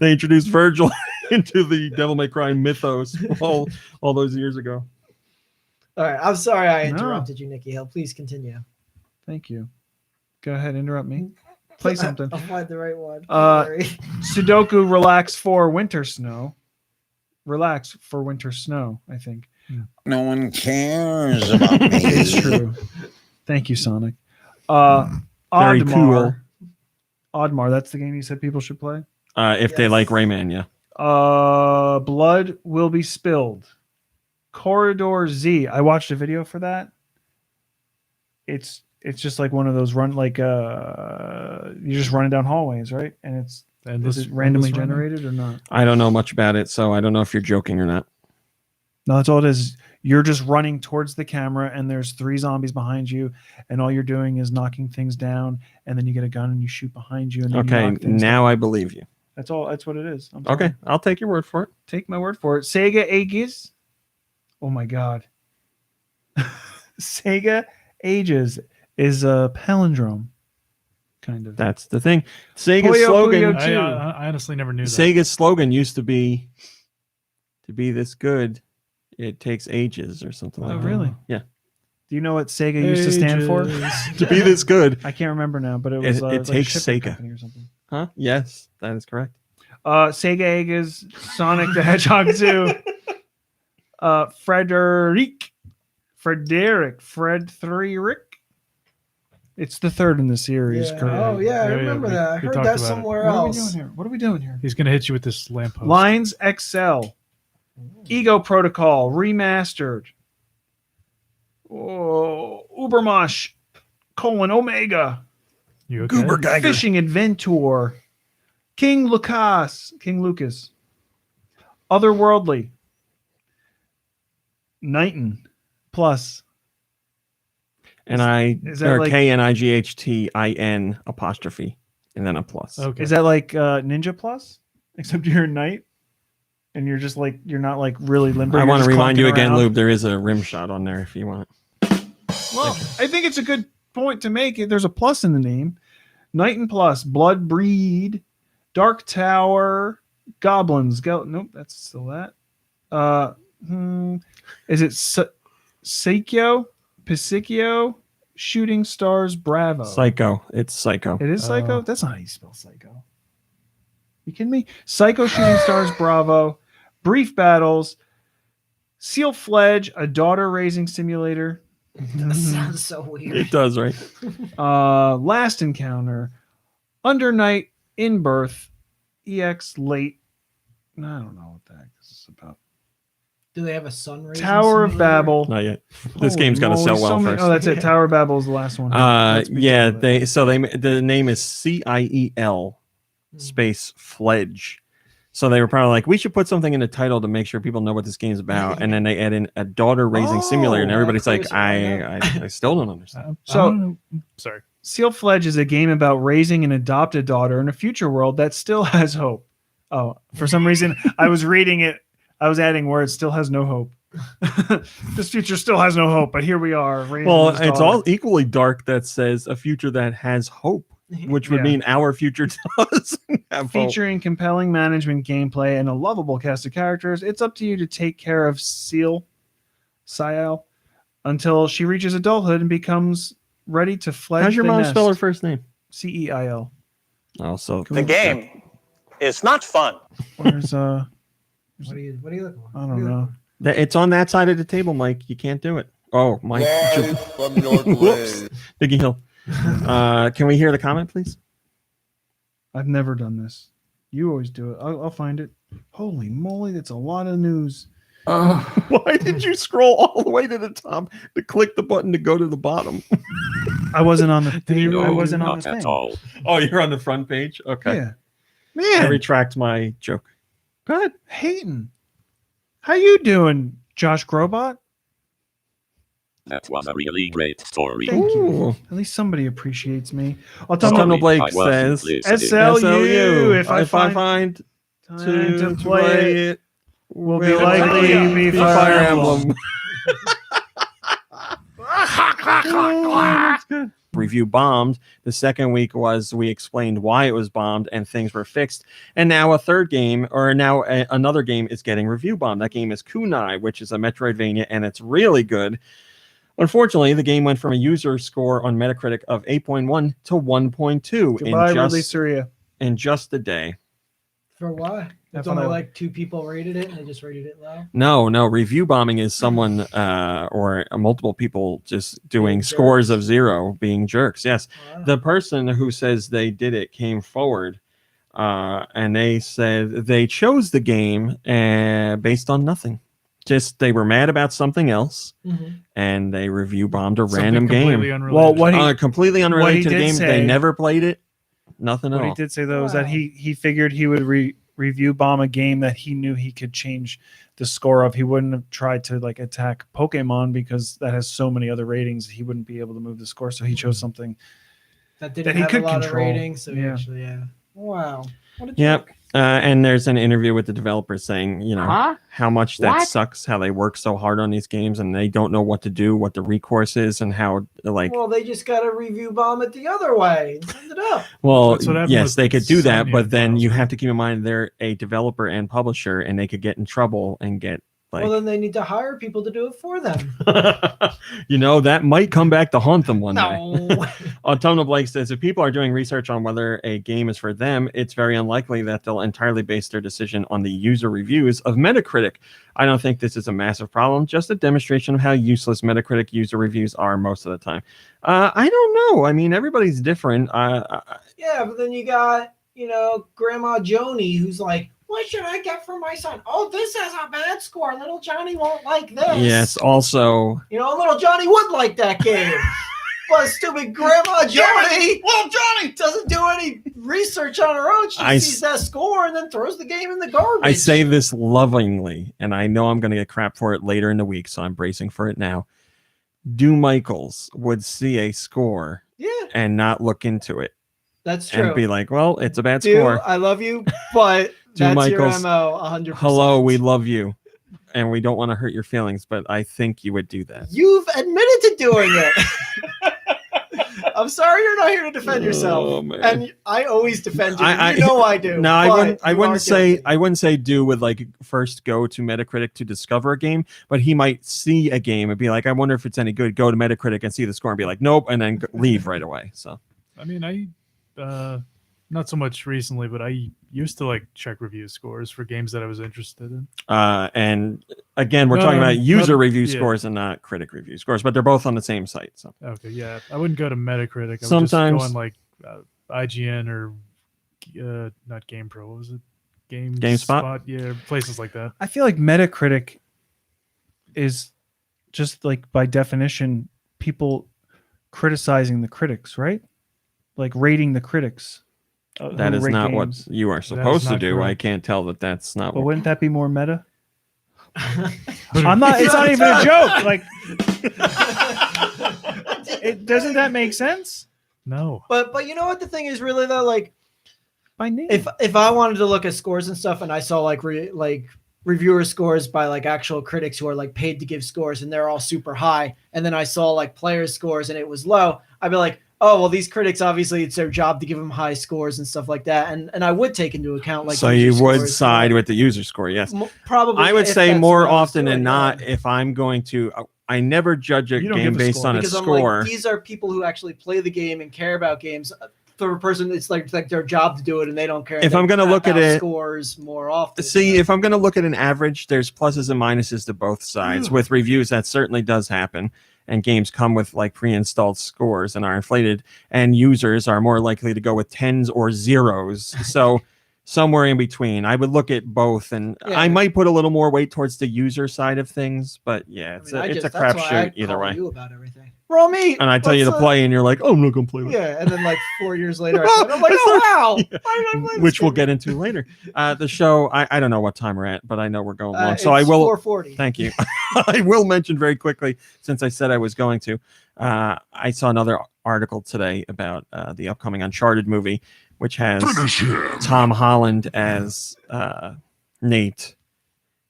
They introduced Virgil into the Devil May Cry mythos all those years ago. All right. I'm sorry I No. interrupted you, Nikki Hill. Please continue. Thank you. Go ahead, interrupt me. Play something. I'll find the right one. Uh, Don't worry. Sudoku Relax for Winter Snow. Relax for Winter Snow, I think. No one cares about me. It's true. Thank you, Sonic. Very Oddmar. cool. Oddmar, that's the game you said people should play? If they like Rayman, yeah. Blood Will Be Spilled. Corridor Z. I watched a video for that. It's just like one of those you're just running down hallways, right? And Endless, Is it randomly endless running. generated or not? I don't know much about it, so I don't know if you're joking or not. No, that's all it is. You're just running towards the camera, and there's 3 zombies behind you, and all you're doing is knocking things down, and then you get a gun and you shoot behind you. And then you Okay, knock things now down. I believe you. That's all. That's what it is. I'm Okay, sorry. I'll take your word for it. Take my word for it. Sega Ages. Oh my God. Sega Ages is a palindrome, kind of. That's the thing. Sega's Puyo slogan. Puyo 2. I honestly never knew that. Sega's slogan used to be, "To be this good, it takes ages," or something like Oh, that. really? Yeah. Do you know what Sega used to stand for? To be this good, I can't remember now, but it was it like a takes shipping Sega. company or something. Huh? Yes, that is correct. Sega Ages, Sonic the Hedgehog 2, Frederick, Fred 3 Rick. It's the third in the series. Yeah. correct? Oh yeah, I Yeah, remember we- that. I we heard talked that about it. somewhere What are we else. doing here? What are we doing here? He's gonna hit you with this lamppost. Lines XL, Ego Protocol remastered. Oh, Ubermosh, Omega, You okay? Goober Geiger. Fishing Adventure, King Lucas, Otherworldly, Knighton Plus. And I Is that or like- KNIGHTIN apostrophe and then a plus. Okay. Is that like Ninja Plus? Except you're a knight, and you're just like you're not like really limber. I you're want to just remind you clunking again, around. Lube. There is a rim shot on there if you want. Well, I think it's a good point to make. There's a plus in the name. Knighton Plus, Blood Breed, Dark Tower, Goblins. Nope, that's still that. Is it Psycho? Pisicchio? Shooting Stars Bravo. Psycho. It's Psycho. It is Psycho? That's not how you spell Psycho. You kidding me? Psycho Shooting Stars Bravo, Brief Battles, Seal Fledge, a daughter raising simulator. That sounds so weird. It does, right? Last Encounter, Under Night, In Birth, EX Late. I don't know what the heck this is about. Do they have a sun raising Tower of simulator? Babel. Not yet. This Holy game's got to moly, sell well so many- first. Oh, that's it. Tower of Babel is the last one. Let's be Yeah. done with it. The name is CIEL space Fledge. So they were probably like, we should put something in the title to make sure people know what this game's about, and then they add in a daughter raising simulator, and everybody's like, I still don't understand. So, sorry. Seal Fledge is a game about raising an adopted daughter in a future world that still has hope. Oh, for some reason, I was reading it. I was adding words, still has no hope. This future still has no hope, but here we are. raising Well, this it's daughter. all equally dark that says a future that has hope, which would Yeah. mean our future does have hope. Featuring compelling management gameplay and a lovable cast of characters. It's up to you to take care of Ciel until she reaches adulthood and becomes ready to fledge. How's your the mom nest. spell her first name? CEIL. Oh, so The game is not fun. Where's What are you looking for? I don't know. It's on that side of the table, Mike. You can't do it. Oh, Mike. Live from your Whoops. grave. Biggie Hill. Can we hear the comment, please? I've never done this. You always do it. I'll find it. Holy moly, that's a lot of news. Why did you scroll all the way to the top to click the button to go to the bottom? I wasn't on the thing. I wasn't on not the at thing. all. Oh, you're on the front page? Okay. Yeah. I Man, retract my joke. Go ahead. Hayden. How you doing, Josh Grobot? That was a really great story. Thank you. Ooh. At least somebody appreciates me. Autumnal Blake I wasn't says, listening. SLU, if I find time to play it, will be will likely be be Fire Emblem. Review bombed. The second week was we explained why it was bombed and things were fixed. And now another game is getting review bombed. That game is Kunai, which is a Metroidvania, and it's really good. Unfortunately, the game went from a user score on Metacritic of 8.1 to 1.2 Goodbye, Ridley Surya. in just a day. For why? It's only like 2 people rated it, and they just rated it low. No, review bombing is someone or multiple people just doing scores of 0, being jerks. Yes. Wow. The person who says they did it came forward and they said they chose the game based on nothing. Just they were mad about something else and they review bombed a random game. Unrelated. Completely unrelated to the game. They never played it. Nothing at What all. he did say though is that he figured he would review bomb a game that he knew he could change the score of. He wouldn't have tried to like attack Pokemon because that has so many other ratings. He wouldn't be able to move the score, so he chose something That didn't he have could a lot control. of ratings. So Yeah. actually, yeah. Wow. What a Yep. jerk. And there's an interview with the developers saying, Huh? how much that What? sucks, how they work so hard on these games and they don't know what to do, what the recourse is, and how, like, Well, they just got to review bomb it the other way and send it up. well, That's what happened yes, with they could do that, Sony but and then you have to keep in mind they're a developer and publisher, and they could get in trouble and get, like, Well, then they need to hire people to do it for them. that might come back to haunt them one day. No. Autumnal Blake says if people are doing research on whether a game is for them, it's very unlikely that they'll entirely base their decision on the user reviews of Metacritic. I don't think this is a massive problem, just a demonstration of how useless Metacritic user reviews are most of the time. I don't know. I mean, everybody's different. Yeah, but then you got, Grandma Joni who's like, what should I get for my son? Oh, this has a bad score. Little Johnny won't like this. Yes, also, Little Johnny would like that game. But stupid Grandma Joni, Little Johnny doesn't do any research on her own. She sees that score and then throws the game in the garbage. I say this lovingly, and I know I'm going to get crap for it later in the week, so I'm bracing for it now. Do Michaels would see a score and not look into it. That's true. And be like, well, it's a bad Dude, score. I love you, but Do that's Michaels, your MO 100%. hello, we love you, and we don't want to hurt your feelings, but I think you would do that. You've admitted to doing it. I'm sorry you're not here to defend yourself. Oh, man. And I always defend you. I do. No, but I you wouldn't are say guilty. I wouldn't say do with like first go to Metacritic to discover a game, but he might see a game and be like, I wonder if it's any good. Go to Metacritic and see the score and be like, nope, and then leave right away. So I mean, not so much recently, but I used to like check review scores for games that I was interested in. and again, we're talking about user review scores and not critic review scores, but they're both on the same site. So Okay, yeah, I wouldn't go to Metacritic. I would Sometimes- just go on like IGN or not GamePro. What was it? GameSpot? Yeah, places like that. I feel like Metacritic is just like by definition people criticizing the critics, right? Like rating the critics. that who is rate not what games. you are supposed to not do. I correct. can't tell that that's not But what. wouldn't that be more meta? I'm not. It's not even a joke. Like, doesn't that make sense? No. But you know what the thing is really though, like by name. If I wanted to look at scores and stuff, and I saw like reviewer scores by like actual critics who are like paid to give scores, and they're all super high, and then I saw like players' scores and it was low, I'd be like, oh well, these critics obviously it's their job to give them high scores and stuff like that, and I would take into account like So user you would scores, side with the user score, yes. probably. I would if say that's more what I was often than doing, not, yeah. if I'm going to, I never judge a You don't game give a based score. on a Because I'm score. like, these are people who actually play the game and care about games. For a person, it's like their job to do it, and they don't care. If They I'm gonna crap look at out it- scores more often. See, if I'm going to look at an average, there's pluses and minuses to both sides. With reviews, that certainly does happen. And games come with like pre-installed scores and are inflated, and users are more likely to go with 10s or 0s. So somewhere in between, I would look at both, and Yeah. I might put a little more weight towards the user side of things. But yeah, it's I a just- that's why I crapshoot either call way. You about everything. Roll me. And I tell you to play, and you're like, "Oh, I'm not going to play with it." Yeah, and then like 4 years later, I'm like, oh wow, why did I play this Which we'll game? get into later. The show, I don't know what time we're at, but I know we're going long. So I it's will. 4:40. Thank you. I will mention very quickly, since I said I was going to. I saw another article today about the upcoming Uncharted movie, which has Tom Holland as Nate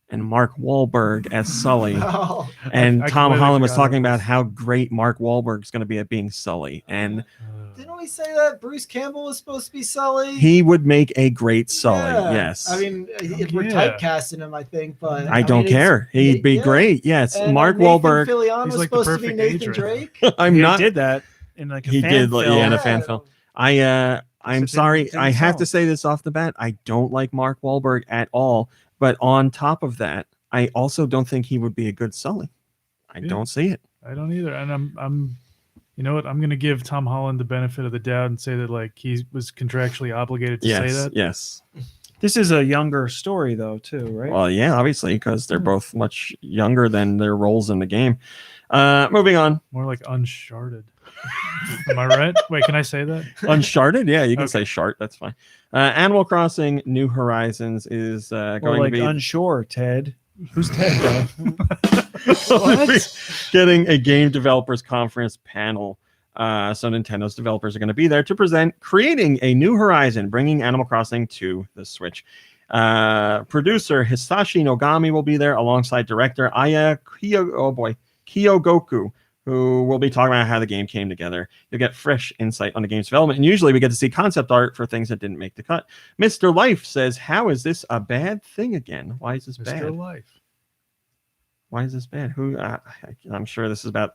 and Mark Wahlberg as Sully. Oh. And I Tom completely Holland was forgot talking about about how great Mark Wahlberg's going to be at being Sully. And Didn't we say that Bruce Campbell was supposed to be Sully? he would make a great Sully. Yeah. Yes. I mean, if we're Yeah. typecasting him, I think, but I don't mean, care. He'd be yeah. great. Yes. And, Mark Nathan Wahlberg. Fillion He's was like the supposed to be perfect age Nathan right Drake. I'm He not. did that in like a He fan did, film. yeah, in a Yeah. fan film. I'm didn't- sorry. didn't I have sell. to say this off the bat. I don't like Mark Wahlberg at all. But on top of that, I also don't think he would be a good Sully. I Yeah. don't see it. I don't either. And I'm you know what? I'm gonna give Tom Holland the benefit of the doubt and say that like he was contractually obligated to say Yes. that. Yes. This is a younger story, though, too, right? Well, yeah, obviously, because they're both much younger than their roles in the game. Moving on. More like Uncharted. Am I right? Wait, can I say that? Uncharted? Yeah, you can say Shart. That's fine. Animal Crossing New Horizons is going like to be Unsure, Ted. Who's Ted, though? Getting a game developers conference panel. So Nintendo's developers are going to be there to present Creating a New Horizon, bringing Animal Crossing to the Switch. Producer Hisashi Nogami will be there alongside director Aya Kiyogoku, who will be talking about how the game came together. You'll get fresh insight on the game's development, and usually we get to see concept art for things that didn't make the cut. Mr. Life says, how is this a bad thing again? Why is this bad? Mr. Life. Why is this bad? I'm sure this is about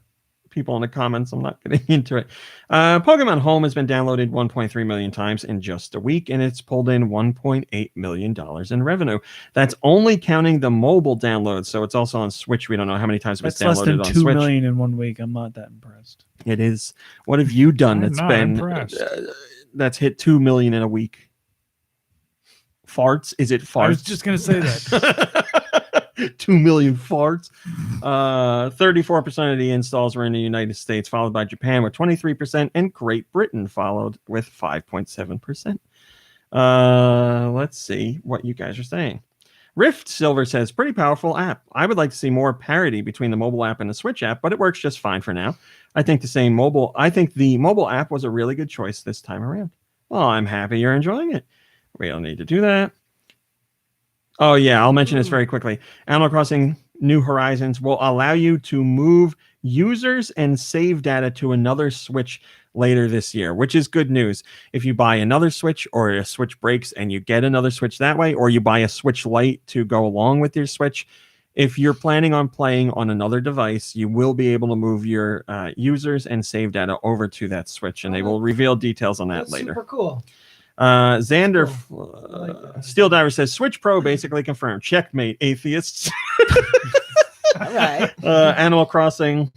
people in the comments. I'm not getting into it. Pokemon Home has been downloaded 1.3 million times in just a week, and it's pulled in $1.8 million in revenue. That's only counting the mobile downloads, so it's also on Switch. We don't know how many times it's That's downloaded less than on 2 Switch. million in 1 week. I'm not that impressed. It is. What have you done I'm that's not been impressed. that's hit 2 million in a week? Farts? Is it farts? I was just going to say that. 2 million farts. 34% of the installs were in the United States, followed by Japan with 23%, and Great Britain followed with 5.7%. Let's see what you guys are saying. Rift Silver says, pretty powerful app. I would like to see more parity between the mobile app and the Switch app, but it works just fine for now. I think the mobile app was a really good choice this time around. Well, I'm happy you're enjoying it. We don't need to do that. Oh, yeah, I'll mention this very quickly. Animal Crossing New Horizons will allow you to move users and save data to another Switch later this year, which is good news. If you buy another Switch or a Switch breaks and you get another Switch that way, or you buy a Switch Lite to go along with your Switch, if you're planning on playing on another device, you will be able to move your users and save data over to that Switch, and they will reveal details on that later. Super cool. Xander Steel Diver says Switch Pro basically confirmed. Checkmate, atheists. All right. Animal Crossing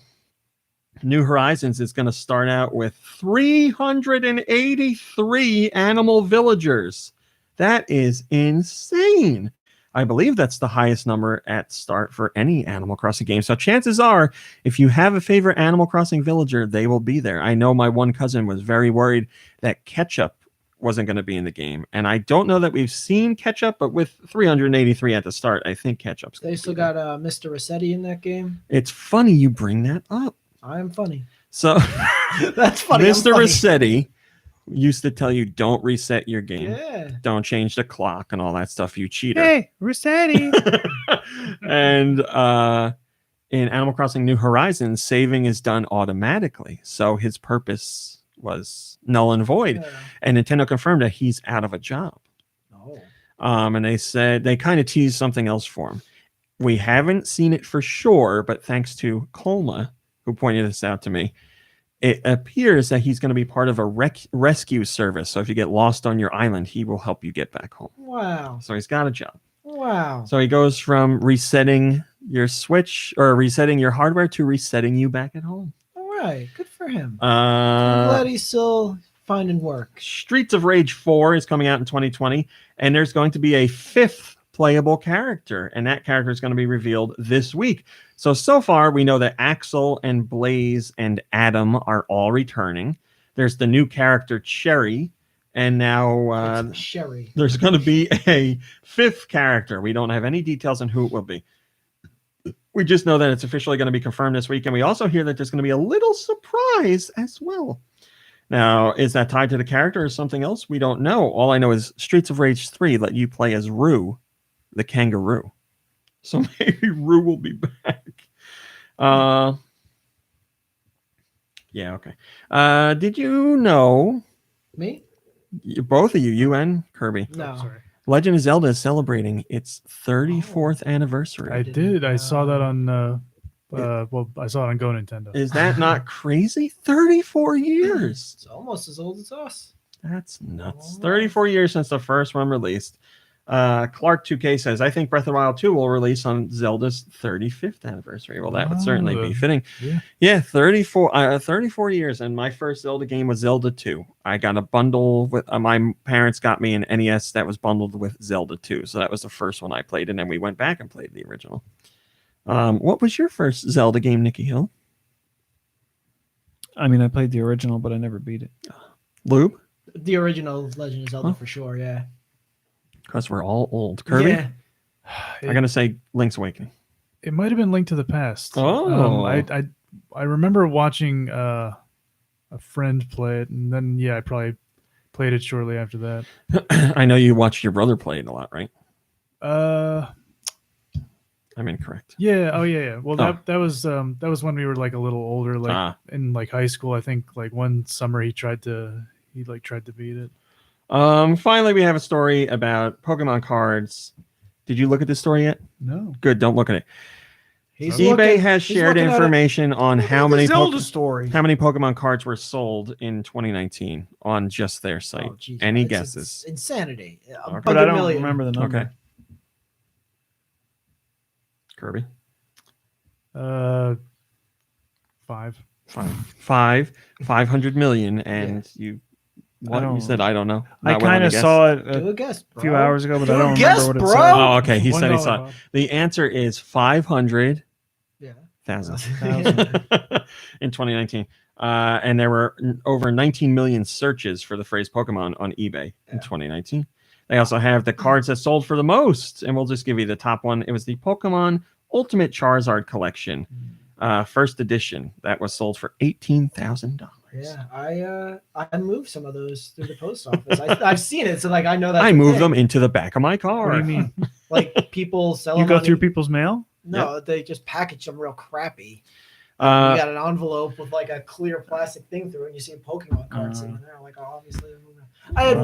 New Horizons is going to start out with 383 animal villagers. That is insane. I believe that's the highest number at start for any Animal Crossing game. So chances are, if you have a favorite Animal Crossing villager, they will be there. I know my one cousin was very worried that Ketchup wasn't going to be in the game, and I don't know that we've seen Ketchup, but with 383 at the start, I think Ketchup's They still got Mr. Rossetti in that game. It's funny you bring that up. I am funny. So That's funny. Mr. Rossetti used to tell you don't reset your game. Yeah. Don't change the clock and all that stuff, you cheater. Hey, Rossetti. And in Animal Crossing New Horizons, saving is done automatically. So his purpose was null and void. Yeah. And Nintendo confirmed that he's out of a job. Oh. And they said they kind of teased something else for him. We haven't seen it for sure, but thanks to Colma, who pointed this out to me, it appears that he's going to be part of a rescue service. So if you get lost on your island, he will help you get back home. Wow. So he's got a job. Wow. So he goes from resetting your Switch or resetting your hardware to resetting you back at home. All right. Good for him. I'm glad he's still finding work. Streets of Rage 4 is coming out in 2020, and there's going to be a 5th playable character, and that character is going to be revealed this week. So far, we know that Axel and Blaze and Adam are all returning. There's the new character, Cherry, and now Sherry. there's going to be a 5th character. We don't have any details on who it will be. We just know that it's officially going to be confirmed this week, and we also hear that there's going to be a little surprise as well. Now, is that tied to the character or something else? We don't know. All I know is Streets of Rage 3 let you play as Rue, the kangaroo. So maybe Rue will be back. Yeah, okay. Did you know? Me? Both of you and Kirby. No. Sorry. Legend of Zelda is celebrating its 34th anniversary. I did. I saw that on. Well, I saw it on GoNintendo. Is that not crazy? 34 years. It's almost as old as us. That's nuts. 34 years since the first one released. Clark 2K says, I think Breath of the Wild 2 will release on Zelda's 35th anniversary. Well, that would certainly be fitting. Yeah, 34 years, and my first Zelda game was Zelda 2. I got a bundle with my parents got me an NES that was bundled with Zelda 2, so that was the first one I played, and then we went back and played the original. What was your first Zelda game, Nikki Hill? I mean, I played the original, but I never beat it. Lube? The original Legend of Zelda for sure, yeah. Because we're all old. Kirby? Yeah. I'm going to say Link's Awakening. It might have been Link to the Past. Oh. I remember watching a friend play it, and then, I probably played it shortly after that. I know you watched your brother play it a lot, right? I'm incorrect. Yeah. Oh, yeah. Well, that was when we were like a little older, like in like high school. I think like one summer he tried to beat it. Finally, we have a story about Pokemon cards. Did you look at this story yet? No. Good. Don't look at it. eBay has shared information on how many Pokemon cards were sold in 2019 on just their site. Any guesses? It's insanity. But I don't remember the number. Okay. Kirby? 500 million, and you said I don't know. I kind of saw it a few hours ago, but I don't remember what it said. Oh, okay. He said he saw it. The answer is 500,000 in 2019. And there were over 19 million searches for the phrase Pokemon on eBay in 2019. They also have the cards that sold for the most, and we'll just give you the top one. It was the Pokemon Ultimate Charizard Collection, first edition, that was sold for $18,000. Yeah, I moved some of those through the post office. I've seen it, so like I know that. I moved them into the back of my car. What do you mean? Like people sell. You go through people's mail? No, they just package them real crappy. You got an envelope with like a clear plastic thing through it, and you see a Pokemon card sitting there. Like, obviously.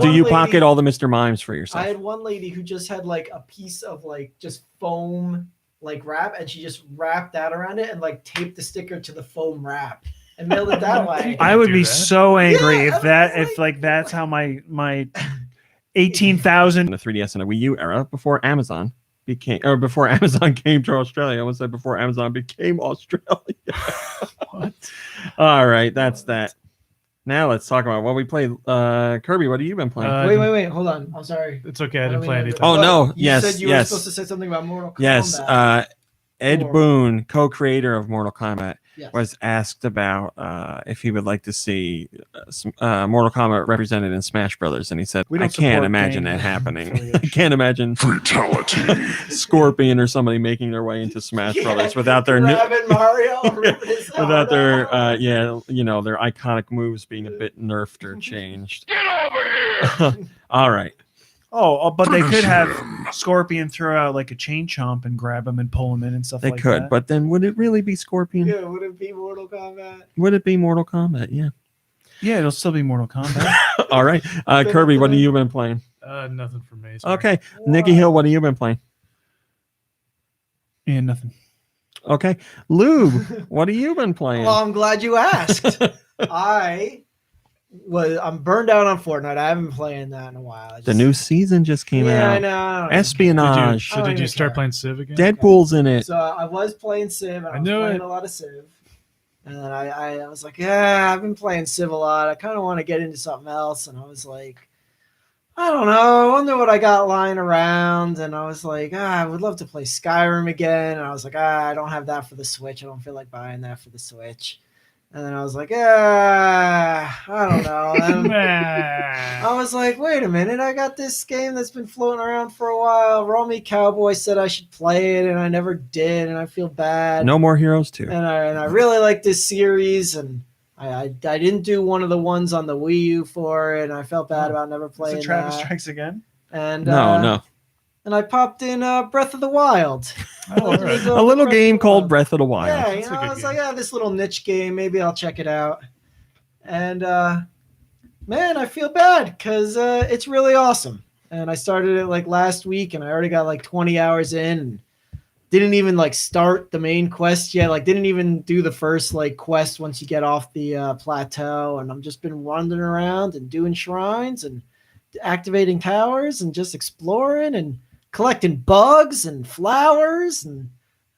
Do you pocket all the Mr. Mimes for yourself? I had one lady who just had like a piece of like just foam like wrap, and she just wrapped that around it and like taped the sticker to the foam wrap and mailed it that way. I would be so angry if that's how my 18,000 the 3DS and a Wii U era before Amazon came to Australia. I almost said before Amazon became Australia. What? All right, that's that. Now let's talk about what we played. Kirby, what have you been playing? Wait, hold on. I'm sorry. It's okay. I didn't play anything. Oh no! You said you were supposed to say something about Mortal Kombat. Yes. Ed Boon, co-creator of Mortal Kombat, was asked about if he would like to see Mortal Kombat represented in Smash Brothers, and he said, "I can't imagine that happening. I can't imagine fatality, Scorpion or somebody making their way into Smash Brothers without their Mario, without their their iconic moves being a bit nerfed or changed." Get over here! All right. Oh, but they could have Scorpion throw out like a chain chomp and grab him and pull him in and stuff like that. They could, but then would it really be Scorpion? Yeah, would it be Mortal Kombat? Would it be Mortal Kombat? Yeah. Yeah, it'll still be Mortal Kombat. All right. Kirby, what have you been playing? Nothing for me. Sorry. Okay. Nikki Hill, what have you been playing? Yeah, nothing. Okay. Lube, what have you been playing? Well, I'm glad you asked. I'm burned out on Fortnite. I haven't been playing that in a while. The new season just came out. Yeah, I know. Espionage. Did you start playing Civ again? Deadpool's in it. So I was playing Civ. I was playing a lot of Civ. And then I was like, I've been playing Civ a lot. I kind of want to get into something else. And I was like, I don't know. I wonder what I got lying around. And I was like, I would love to play Skyrim again. And I was like, I don't have that for the Switch. I don't feel like buying that for the Switch. And then I was like, I don't know. And I was like, wait a minute. I got this game that's been floating around for a while. Romy Cowboy said I should play it, and I never did, and I feel bad. No More Heroes 2. And I really like this series, and I didn't do one of the ones on the Wii U for it, and I felt bad about never playing Is it Travis Strikes Again? And No. And I popped in Breath of the Wild. A little game called Breath of the Wild. Yeah, I was like, this little niche game. Maybe I'll check it out. And man, I feel bad because it's really awesome. And I started it like last week, and I already got like 20 hours in. And didn't even like start the main quest yet. Like didn't even do the first like quest once you get off the plateau. And I'm just been wandering around and doing shrines and activating towers and just exploring and collecting bugs and flowers and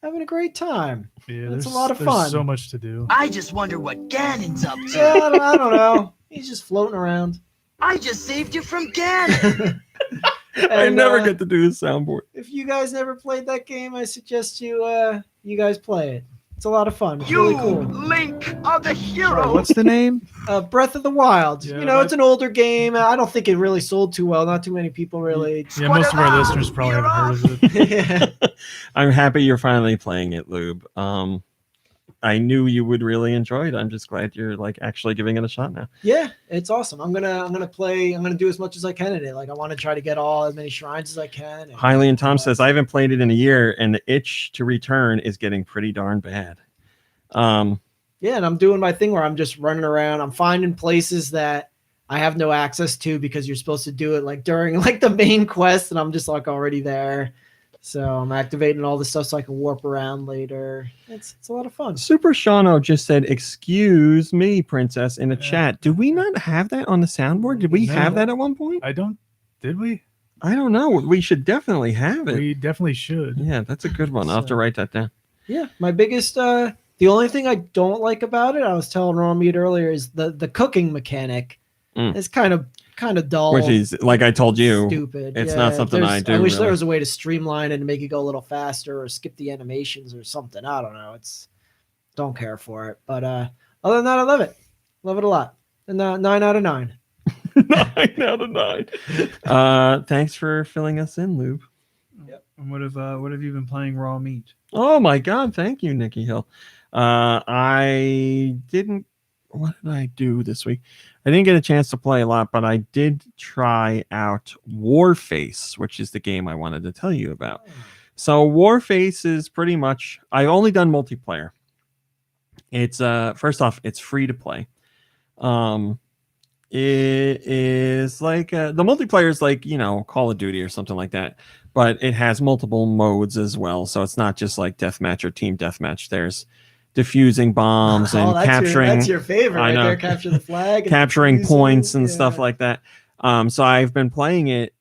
having a great time. Yeah, It's a there's lot of fun. There's so much to do. I just wonder what Ganon's up to. Yeah, I don't know. He's just floating around. I just saved you from Ganon. I never get to do the soundboard. If you guys never played that game, I suggest you guys play it. It's a lot of fun. It's You, really cool. Link, are the hero. What's the name? Breath of the Wild. Yeah, you know, it's an older game. I don't think it really sold too well. Not too many people really. Yeah, most of our listeners probably haven't heard of it. Yeah. I'm happy you're finally playing it, Lube. I knew you would really enjoy it. I'm just glad you're like actually giving it a shot now. Yeah, it's awesome. I'm gonna play. I'm gonna do as much as I can in it. Like I want to try to get as many shrines as I can. And, Hiley and Tom says I haven't played it in a year, and the itch to return is getting pretty darn bad. Yeah, and I'm doing my thing where I'm just running around. I'm finding places that I have no access to because you're supposed to do it like during like the main quest, and I'm just like already there. So I'm activating all this stuff so I can warp around later. It's a lot of fun. Super Shano just said, "Excuse me, princess," in the chat. Do we not have that on the soundboard? Did we have that at one point? I don't. Did we? I don't know. We should definitely have it. We definitely should. Yeah, that's a good one. I'll have to write that down. Yeah, my biggest the only thing I don't like about it, I was telling Rommead earlier, is the cooking mechanic. It's kind of dull. Which is, like I told you, stupid. It's not something I do. I wish really. there was a way to streamline it and make it go a little faster or skip the animations or something. I don't know. Don't care for it. But other than that, I love it. Love it a lot. And 9 out of 9. 9 out of 9. Thanks for filling us in, Lube. Yep. And what have you been playing raw meat? Oh my God! Thank you, Nikki Hill. I didn't. What did I do this week? I didn't get a chance to play a lot, but I did try out Warface, which is the game I wanted to tell you about. So Warface is pretty much. I've only done multiplayer. It's first off, it's free to play. It is like the multiplayer is like, you know, Call of Duty or something like that, but it has multiple modes as well. So it's not just like deathmatch or team deathmatch. There's defusing bombs and capturing. That's your favorite. I Right know. there, capture the flag. And Capturing defusing, points and stuff like that. So I've been playing it.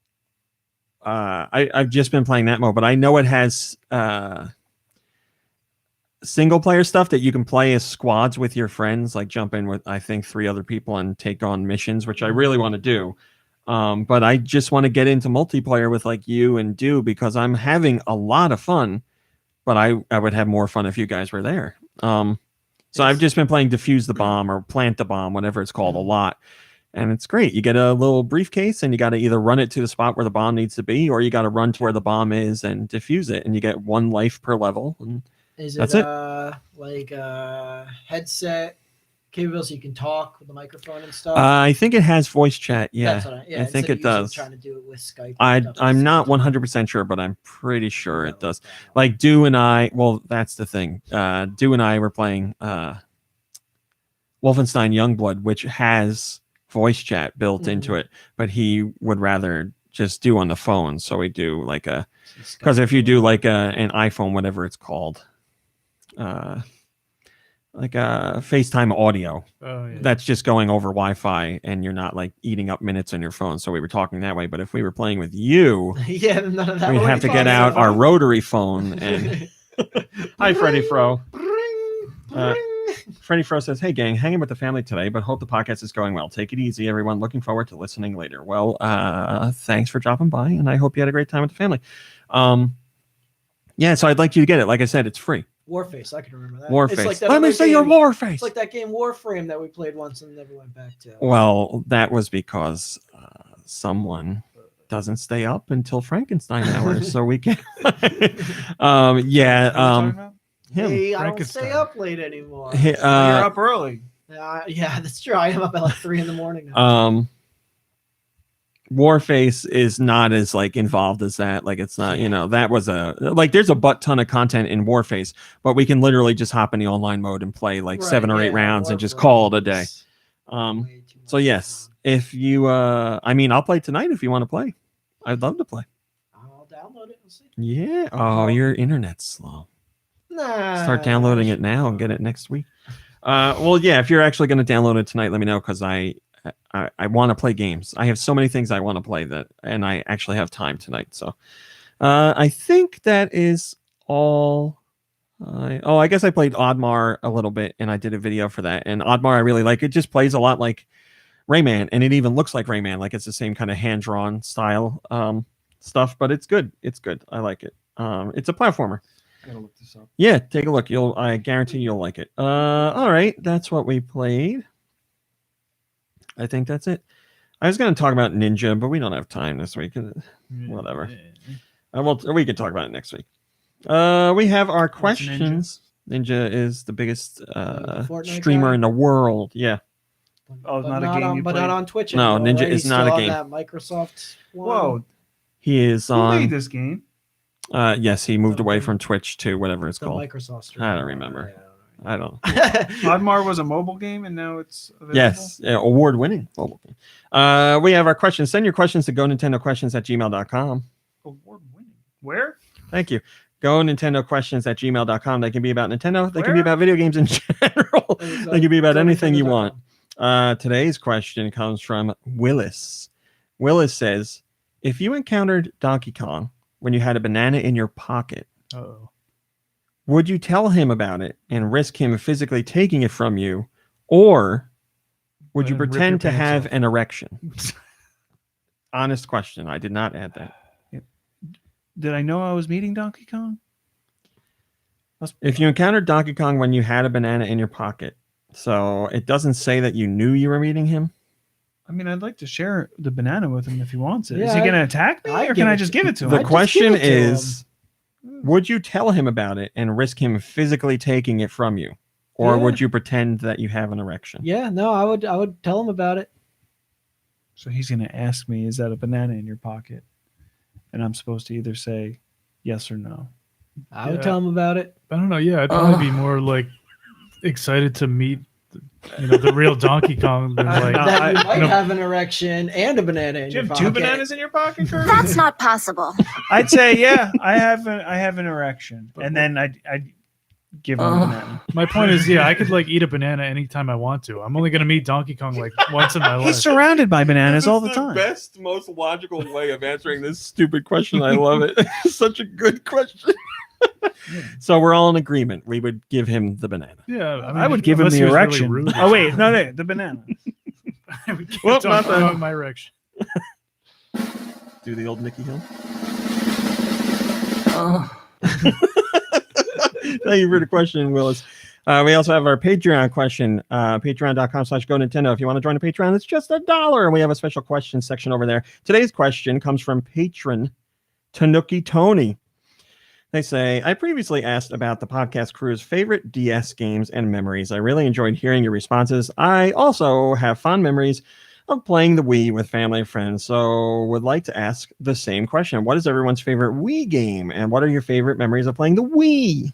I've just been playing that mode, but I know it has single player stuff that you can play as squads with your friends, like jump in with I think 3 other people and take on missions, which I really want to do. But I just want to get into multiplayer with like you and Do because I'm having a lot of fun, but I would have more fun if you guys were there. So I've just been playing defuse the bomb or plant the bomb, whatever it's called, a lot. And it's great. You get a little briefcase and you got to either run it to the spot where the bomb needs to be, or you got to run to where the bomb is and defuse it. And you get 1 life per level. And Is that's it it. like headset capable so you can talk with the microphone and stuff? I think it has voice chat. Yeah, That's what I think instead it of usually does. Trying to do it with Skype. and stuff. I'm not 100% sure, but I'm pretty sure it does. Like Do and I, well, that's the thing. Do and I were playing Wolfenstein Youngblood, which has voice chat built into it, but he would rather just do on the phone. So we do like because if you do like an iPhone, whatever it's called, like FaceTime audio, that's just going over Wi-Fi and you're not like eating up minutes on your phone. So we were talking that way, but if we were playing with you, Yeah, none of that we'd would have be to get fun. out our rotary phone and hi Freddie Fro. Freddie Fro says, "Hey gang, hanging with the family today, but hope the podcast is going well. Take it easy, everyone. Looking forward to listening later." Well, thanks for dropping by, and I hope you had a great time with the family. Yeah, so I'd like you to get it. Like I said, it's free. Warface, I can remember that. Warface. It's like that Let me other see your game- Warface. It's like that game Warframe that we played once and never went back to. Well, that was because someone doesn't stay up until Frankenstein hours, so we can. Him. Hey, I don't stay up late anymore. You're up early. Yeah, that's true. I am up at like 3 a.m. now. Warface is not as like involved as that. Like it's not, you know, that was there's a butt ton of content in Warface, but we can literally just hop in the online mode and play like 7 or 8 rounds and just call it a day. So yes, if you I'll play tonight if you want to play. I'd love to play. I'll download it and see. Yeah. Oh, your internet's slow. Nah. Start downloading it now and get it next week. Well, yeah, if you're actually going to download it tonight, let me know because I I want to play games. I have so many things I want to play and I actually have time tonight. So I think that is all. I guess I played Oddmar a little bit, and I did a video for that. And Oddmar I really like. It just plays a lot like Rayman, and it even looks like Rayman, like it's the same kind of hand-drawn style stuff, but it's good. It's good. I like it. It's a platformer. Gotta look this up. Yeah, take a look. I guarantee you'll like it. All right, that's what we played. I think that's it. I was going to talk about Ninja, but we don't have time this week. Whatever. We can talk about it next week. We have our questions. Ninja is the biggest streamer guy? in the world. Yeah. Oh, But not a not game on, you but played? not on Twitch. No, anymore, Ninja right? is He's not still a on game. that Microsoft one. Whoa. He is Who on. made this game? Yes, he moved away from Twitch to whatever it's The called. Microsoft stream. I don't remember. I don't. Oddmar was a mobile game, and now it's available? Yes, award-winning mobile game. We have our questions. Send your questions to GoNintendoQuestions@gmail.com. Award-winning. Where? Thank you. GoNintendoQuestions@gmail.com. They can be about Nintendo. They can be Where? about video games in general. They can be about anything you want. Today's question comes from Willis. Willis says, if you encountered Donkey Kong when you had a banana in your pocket, would you tell him about it and risk him physically taking it from you, or would you pretend to have an erection? Honest question. I did not add that. Did I know I was meeting Donkey Kong? If you encountered Donkey Kong when you had a banana in your pocket, so it doesn't say that you knew you were meeting him. I mean, I'd like to share the banana with him if he wants it. Is Yeah, he going to attack me, or can I just give it to him? The question is, would you tell him about it and risk him physically taking it from you, or Yeah. would you pretend that you have an erection? Yeah, no, I would tell him about it. So he's going to ask me, is that a banana in your pocket? And I'm supposed to either say yes or no. I would tell him about it. I don't know. Yeah, I'd probably be more like excited to meet, the real Donkey Kong than like That you might have an erection and a banana in your you have pocket. two bananas in your pocket, Kurt? That's not possible. I'd say, yeah, I have an erection, and then I'd give him a banana. My point is, I could like eat a banana anytime I want to. I'm only gonna meet Donkey Kong like once in my life. He's surrounded by bananas all the time. Best, most logical way of answering this stupid question. I love it. It's such a good question. So we're all in agreement. We would give him the banana. Yeah, I would give him unless the he was really erection. rude. Oh wait, no, the banana. I would give Well, Donkey not Kong then. my erection. Do the old Nicky Hill. Thank you for the question, Willis. We also have our Patreon question, patreon.com/GoNintendo. If you want to join the Patreon, it's just $1. And we have a special question section over there. Today's question comes from patron Tanuki Tony. They say, I previously asked about the podcast crew's favorite DS games and memories. I really enjoyed hearing your responses. I also have fond memories of playing the Wii with family and friends, so would like to ask the same question. What is everyone's favorite Wii game, and what are your favorite memories of playing the Wii?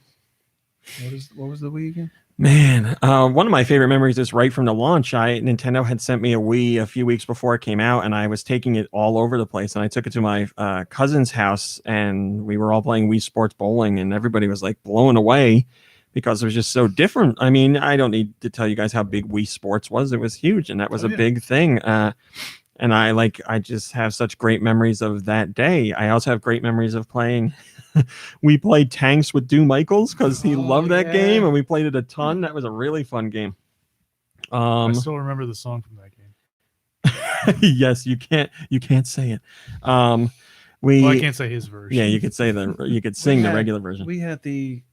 What was the Wii again? Man, one of my favorite memories is right from the launch. Nintendo had sent me a Wii a few weeks before it came out, and I was taking it all over the place. And I took it to my cousin's house, and we were all playing Wii Sports Bowling, and everybody was like blown away because it was just so different. I mean, I don't need to tell you guys how big Wii Sports was. It was huge, and that was a big thing. And I just have such great memories of that day. I also have great memories of playing. We played tanks with Stu Michaels because he loved that game, and we played it a ton. That was a really fun game. I still remember the song from that game. Yes, you can't say it. Well, I can't say his version. Yeah, you could say you could sing the regular version. We had the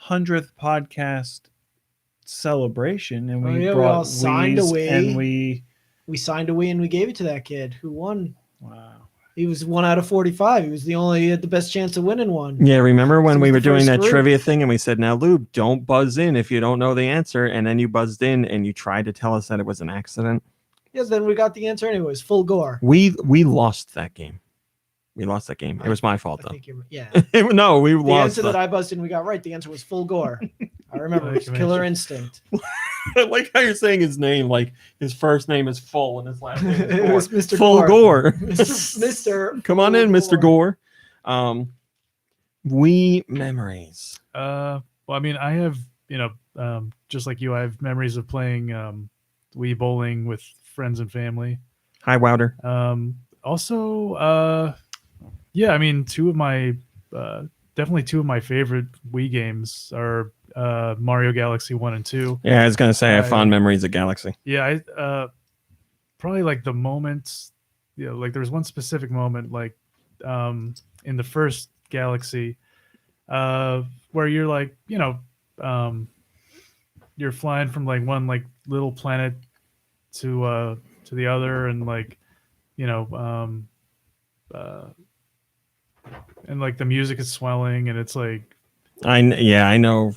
100th podcast celebration, and we we brought all signed a Wii's, Wii. and we signed a Wii and we gave it to that kid who won. Wow. He was 1 out of 45. He was he had the best chance of winning one. Yeah, remember when So we was were the doing first that group. trivia thing and we said, now, Lube, don't buzz in if you don't know the answer. And then you buzzed in and you tried to tell us that it was an accident. Yes, then we got the answer anyways. Full gore. We lost that game. We lost that game. It was my fault, though. Yeah. No, we The lost. answer that I buzzed in, we got right. The answer was Full Gore. I remember it was Killer Instinct. I like how you're saying his name, like his first name is Full and his last name is It Gore. was Mr. Full Gore. Mr. Come on in, Mr. Gore. Wii memories. Well, I mean, I have, just like you, I have memories of playing Wii bowling with friends and family. Hi, Wouter. Also, yeah, I mean, definitely two of my favorite Wii games are Mario Galaxy 1 and 2. Yeah, I was gonna say I have fond memories of Galaxy. Yeah, I probably like the moments. Yeah, like there was one specific moment, like in the first Galaxy, where you're like, you're flying from like one like little planet to the other, and like, and like the music is swelling, and it's like, I know.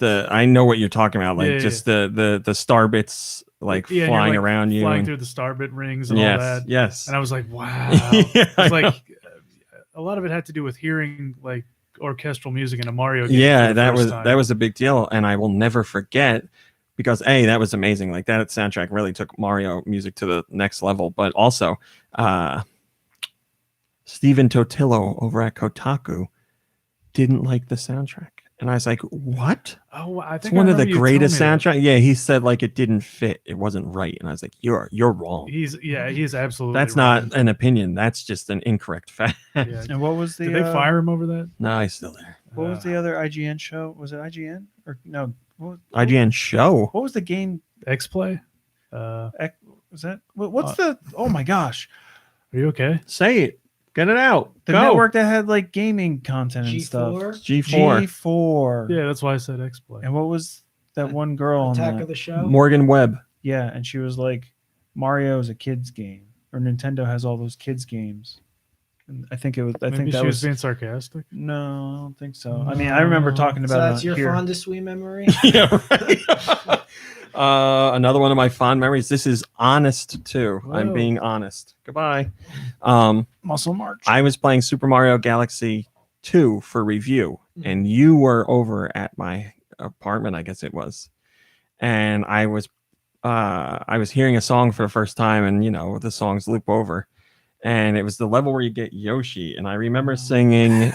I know what you're talking about. Like the star bits like flying around you, flying through the star bit rings and yes, all that. Yes, and I was like, wow. Yeah, It's like a lot of it had to do with hearing like orchestral music in a Mario game. Yeah, that was a big deal, and I will never forget because that was amazing. Like that soundtrack really took Mario music to the next level. But also, Stephen Totillo over at Kotaku didn't like the soundtrack. And I was like, what? Oh, I think it's one of the greatest soundtracks. soundtrack. Yeah, he said like it didn't fit. It wasn't right. And I was like, you're wrong. He's absolutely That's right. not an opinion. That's just an incorrect fact. Yeah. And what was the? Did they fire him over that? No, he's still there. What was the other IGN show? Was it IGN or no? IGN show. What was the game? X-Play. Was that? What's the? Oh my gosh! Are you okay? Say it. Get it out. The Go. network that had like gaming content and stuff. G4. Yeah, that's why I said X-Play. And what was that one girl on Attack that? of the Show. Morgan Webb. Yeah, and she was like, Mario is a kids game, or Nintendo has all those kids games. And I think it was. I Maybe think that she was was being sarcastic. No, I don't think so. I mean, I remember talking about. So it that's your here. fondest Wii memory. Yeah, right. Another one of my fond memories. This is honest too. I'm Whoa. being honest. Goodbye. Muscle March. I was playing Super Mario Galaxy 2 for review, and you were over at my apartment, I guess it was, and I was hearing a song for the first time, and the songs loop over, and it was the level where you get Yoshi, and I remember singing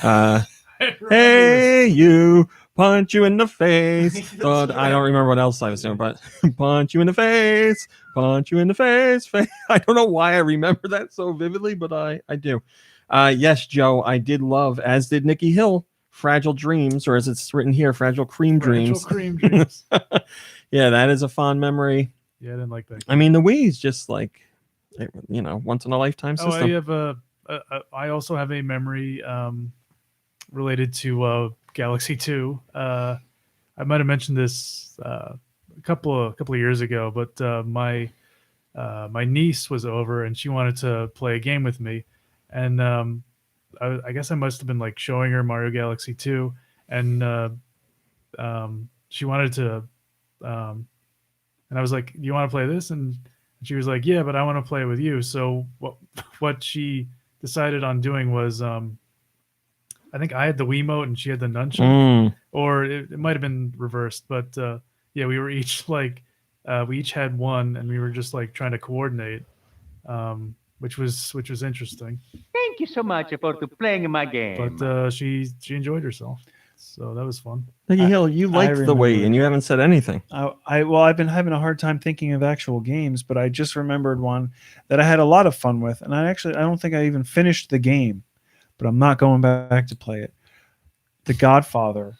hey you, punch you in the face. But I don't remember what else I was doing, but punch you in the face, punch you in the face. I don't know why I remember that so vividly, but I do. Yes, Joe, I did love, as did Nikki Hill, Fragile Dreams, or as it's written here, Fragile Cream Dreams. Cream Dreams. Yeah, that is a fond memory. Yeah, I didn't like that. I mean, the Wii is just like, once in a lifetime system. I also have a memory related to Galaxy 2. I might have mentioned this a couple of years ago, but my niece was over and she wanted to play a game with me, and I guess I must have been like showing her Mario Galaxy 2, and she wanted to, and I was like, "Do you want to play this?" And she was like, "Yeah, but I want to play with you." So what she decided on doing was, I think I had the Wiimote and she had the nunchuck, or it might have been reversed. But yeah, we were each like, we each had one, and we were just like trying to coordinate, which was interesting. Thank you so much for playing my game. But she enjoyed herself, so that was fun. Nikki Hill, you liked the Wii, and you haven't said anything. I've been having a hard time thinking of actual games, but I just remembered one that I had a lot of fun with, and I don't think I even finished the game, but I'm not going back to play it. The Godfather.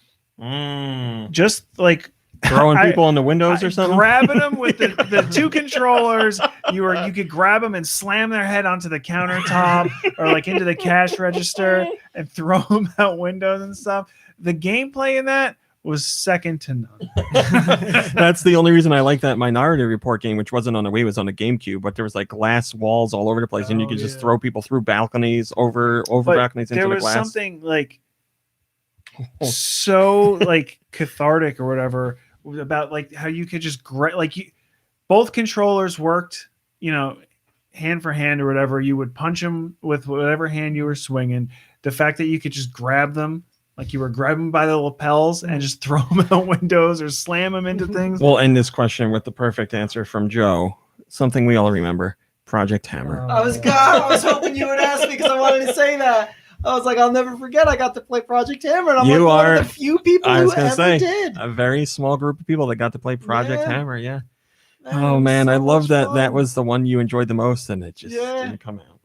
Just like throwing people in the windows or something, grabbing them with the two controllers. You could grab them and slam their head onto the countertop or like into the cash register and throw them out windows and stuff. The gameplay in that was second to none. That's the only reason I like that Minority Report game, which wasn't on the Wii, it was on the GameCube, but there was like glass walls all over the place, and you could just throw people through balconies, over balconies into the glass. There was something like so like cathartic or whatever about like how you could just both controllers worked, hand for hand or whatever. You would punch them with whatever hand you were swinging. The fact that you could just grab them, like you were grabbing by the lapels and just throw them out windows or slam them into things. We'll end this question with the perfect answer from Joe. Something we all remember: Project Hammer. I was hoping you would ask me because I wanted to say that. I was like, I'll never forget. I got to play Project Hammer, and I'm one of the few people who ever did. A very small group of people that got to play Project Hammer. Yeah. Oh man, I love that. That was the one you enjoyed the most, and it just didn't come out.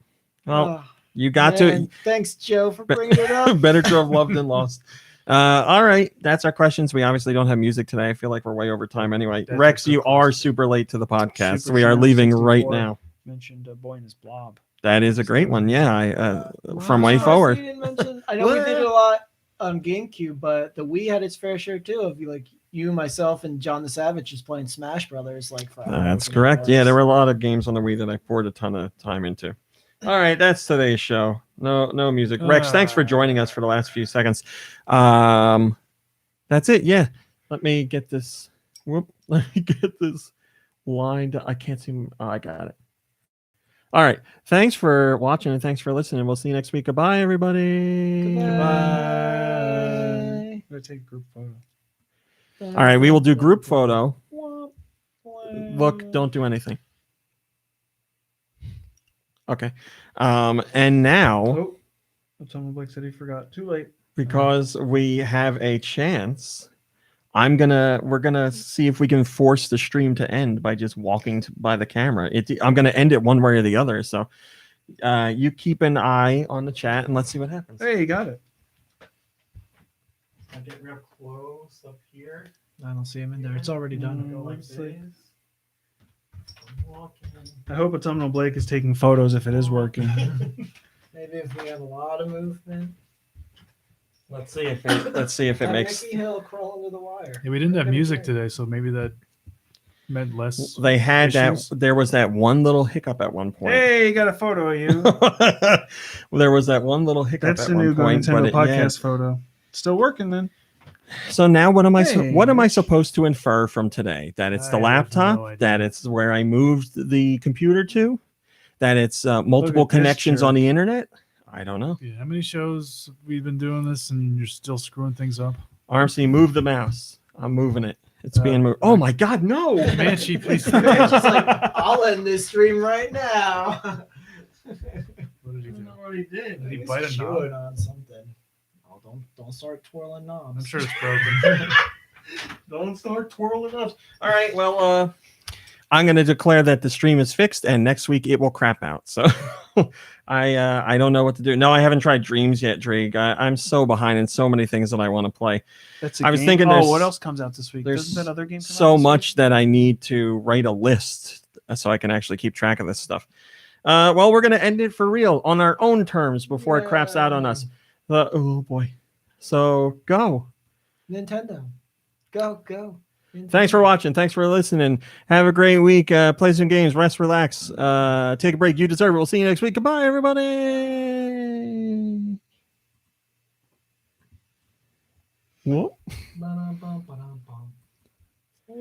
Well, you got to. Thanks, Joe, for bringing it up. Better to have loved than lost. All right, that's our questions. We obviously don't have music today. I feel like we're way over time anyway. That's Rex, a you good are super late to the podcast. Super We are Channel leaving 64 right now. Mentioned Boy and His Blob. That is a great one. Yeah, from Way Surprised Forward. we didn't mention- I know we did a lot on GameCube, but the Wii had its fair share too of like you, myself, and John the Savage just playing Smash Brothers like for hours That's and correct. hours. Yeah, there were a lot of games on the Wii that I poured a ton of time into. All right, that's today's show. No music. Rex, thanks for joining us for the last few seconds. That's it. Yeah. Let me get this. Let me get this lined up. I can't see. Oh, I got it. All right. Thanks for watching and thanks for listening. We'll see you next week. Goodbye, everybody. Goodbye. Let's take a group photo. All right, we will do group photo. Look, don't do anything. Okay. And now, Oh, someone Blake said he forgot. Too late. because we have a chance, we're gonna see if we can force the stream to end by just walking by the camera. I'm gonna end it one way or the other. So you keep an eye on the chat and let's see what happens. Hey, you got it. I get real close up here. I don't see him in there. It's already done. I hope Autumnal Blake is taking photos if it is working. Maybe if we have a lot of movement. Let's see if it makes. Mickey Hill crawling to the wire. Yeah, we didn't have music today, so maybe that meant less. They had issues. there was that one little hiccup at one point. Hey, you got a photo of you. There was that one little hiccup That's at the one new point. GoNintendo but podcast photo. Still working then. So now what am I Hey, what am I supposed to infer from today? That it's the I have laptop, no idea. that it's where I moved the computer to, that it's multiple at this connections on jerk. the internet? I don't know. Yeah, how many shows we've been doing this and you're still screwing things up? Armsy, move the mouse. I'm moving it. It's being moved. Oh my God, no! Manchi, please. She's like, I'll end this stream right now. What did he do? already did. Did he He's bite a knob? chewing on something. Oh, don't start twirling knobs. I'm sure it's broken. Don't start twirling us. All right, well, I'm going to declare that the stream is fixed, and next week it will crap out. So I don't know what to do. No, I haven't tried Dreams yet, Drake. I'm so behind in so many things that I want to play. That's a I was game? thinking Oh, there's what else comes out this week? There's Doesn't that other game come out so this much that I need to write a list so I can actually keep track of this stuff. Well, we're going to end it for real on our own terms before it craps out on us. Oh boy. So go. Nintendo. Go. Thanks for watching. Thanks for listening. Have a great week. Play some games. Rest, relax. Take a break. You deserve it. We'll see you next week. Goodbye, everybody. Whoop. Ba-dum-bum, ba-dum-bum.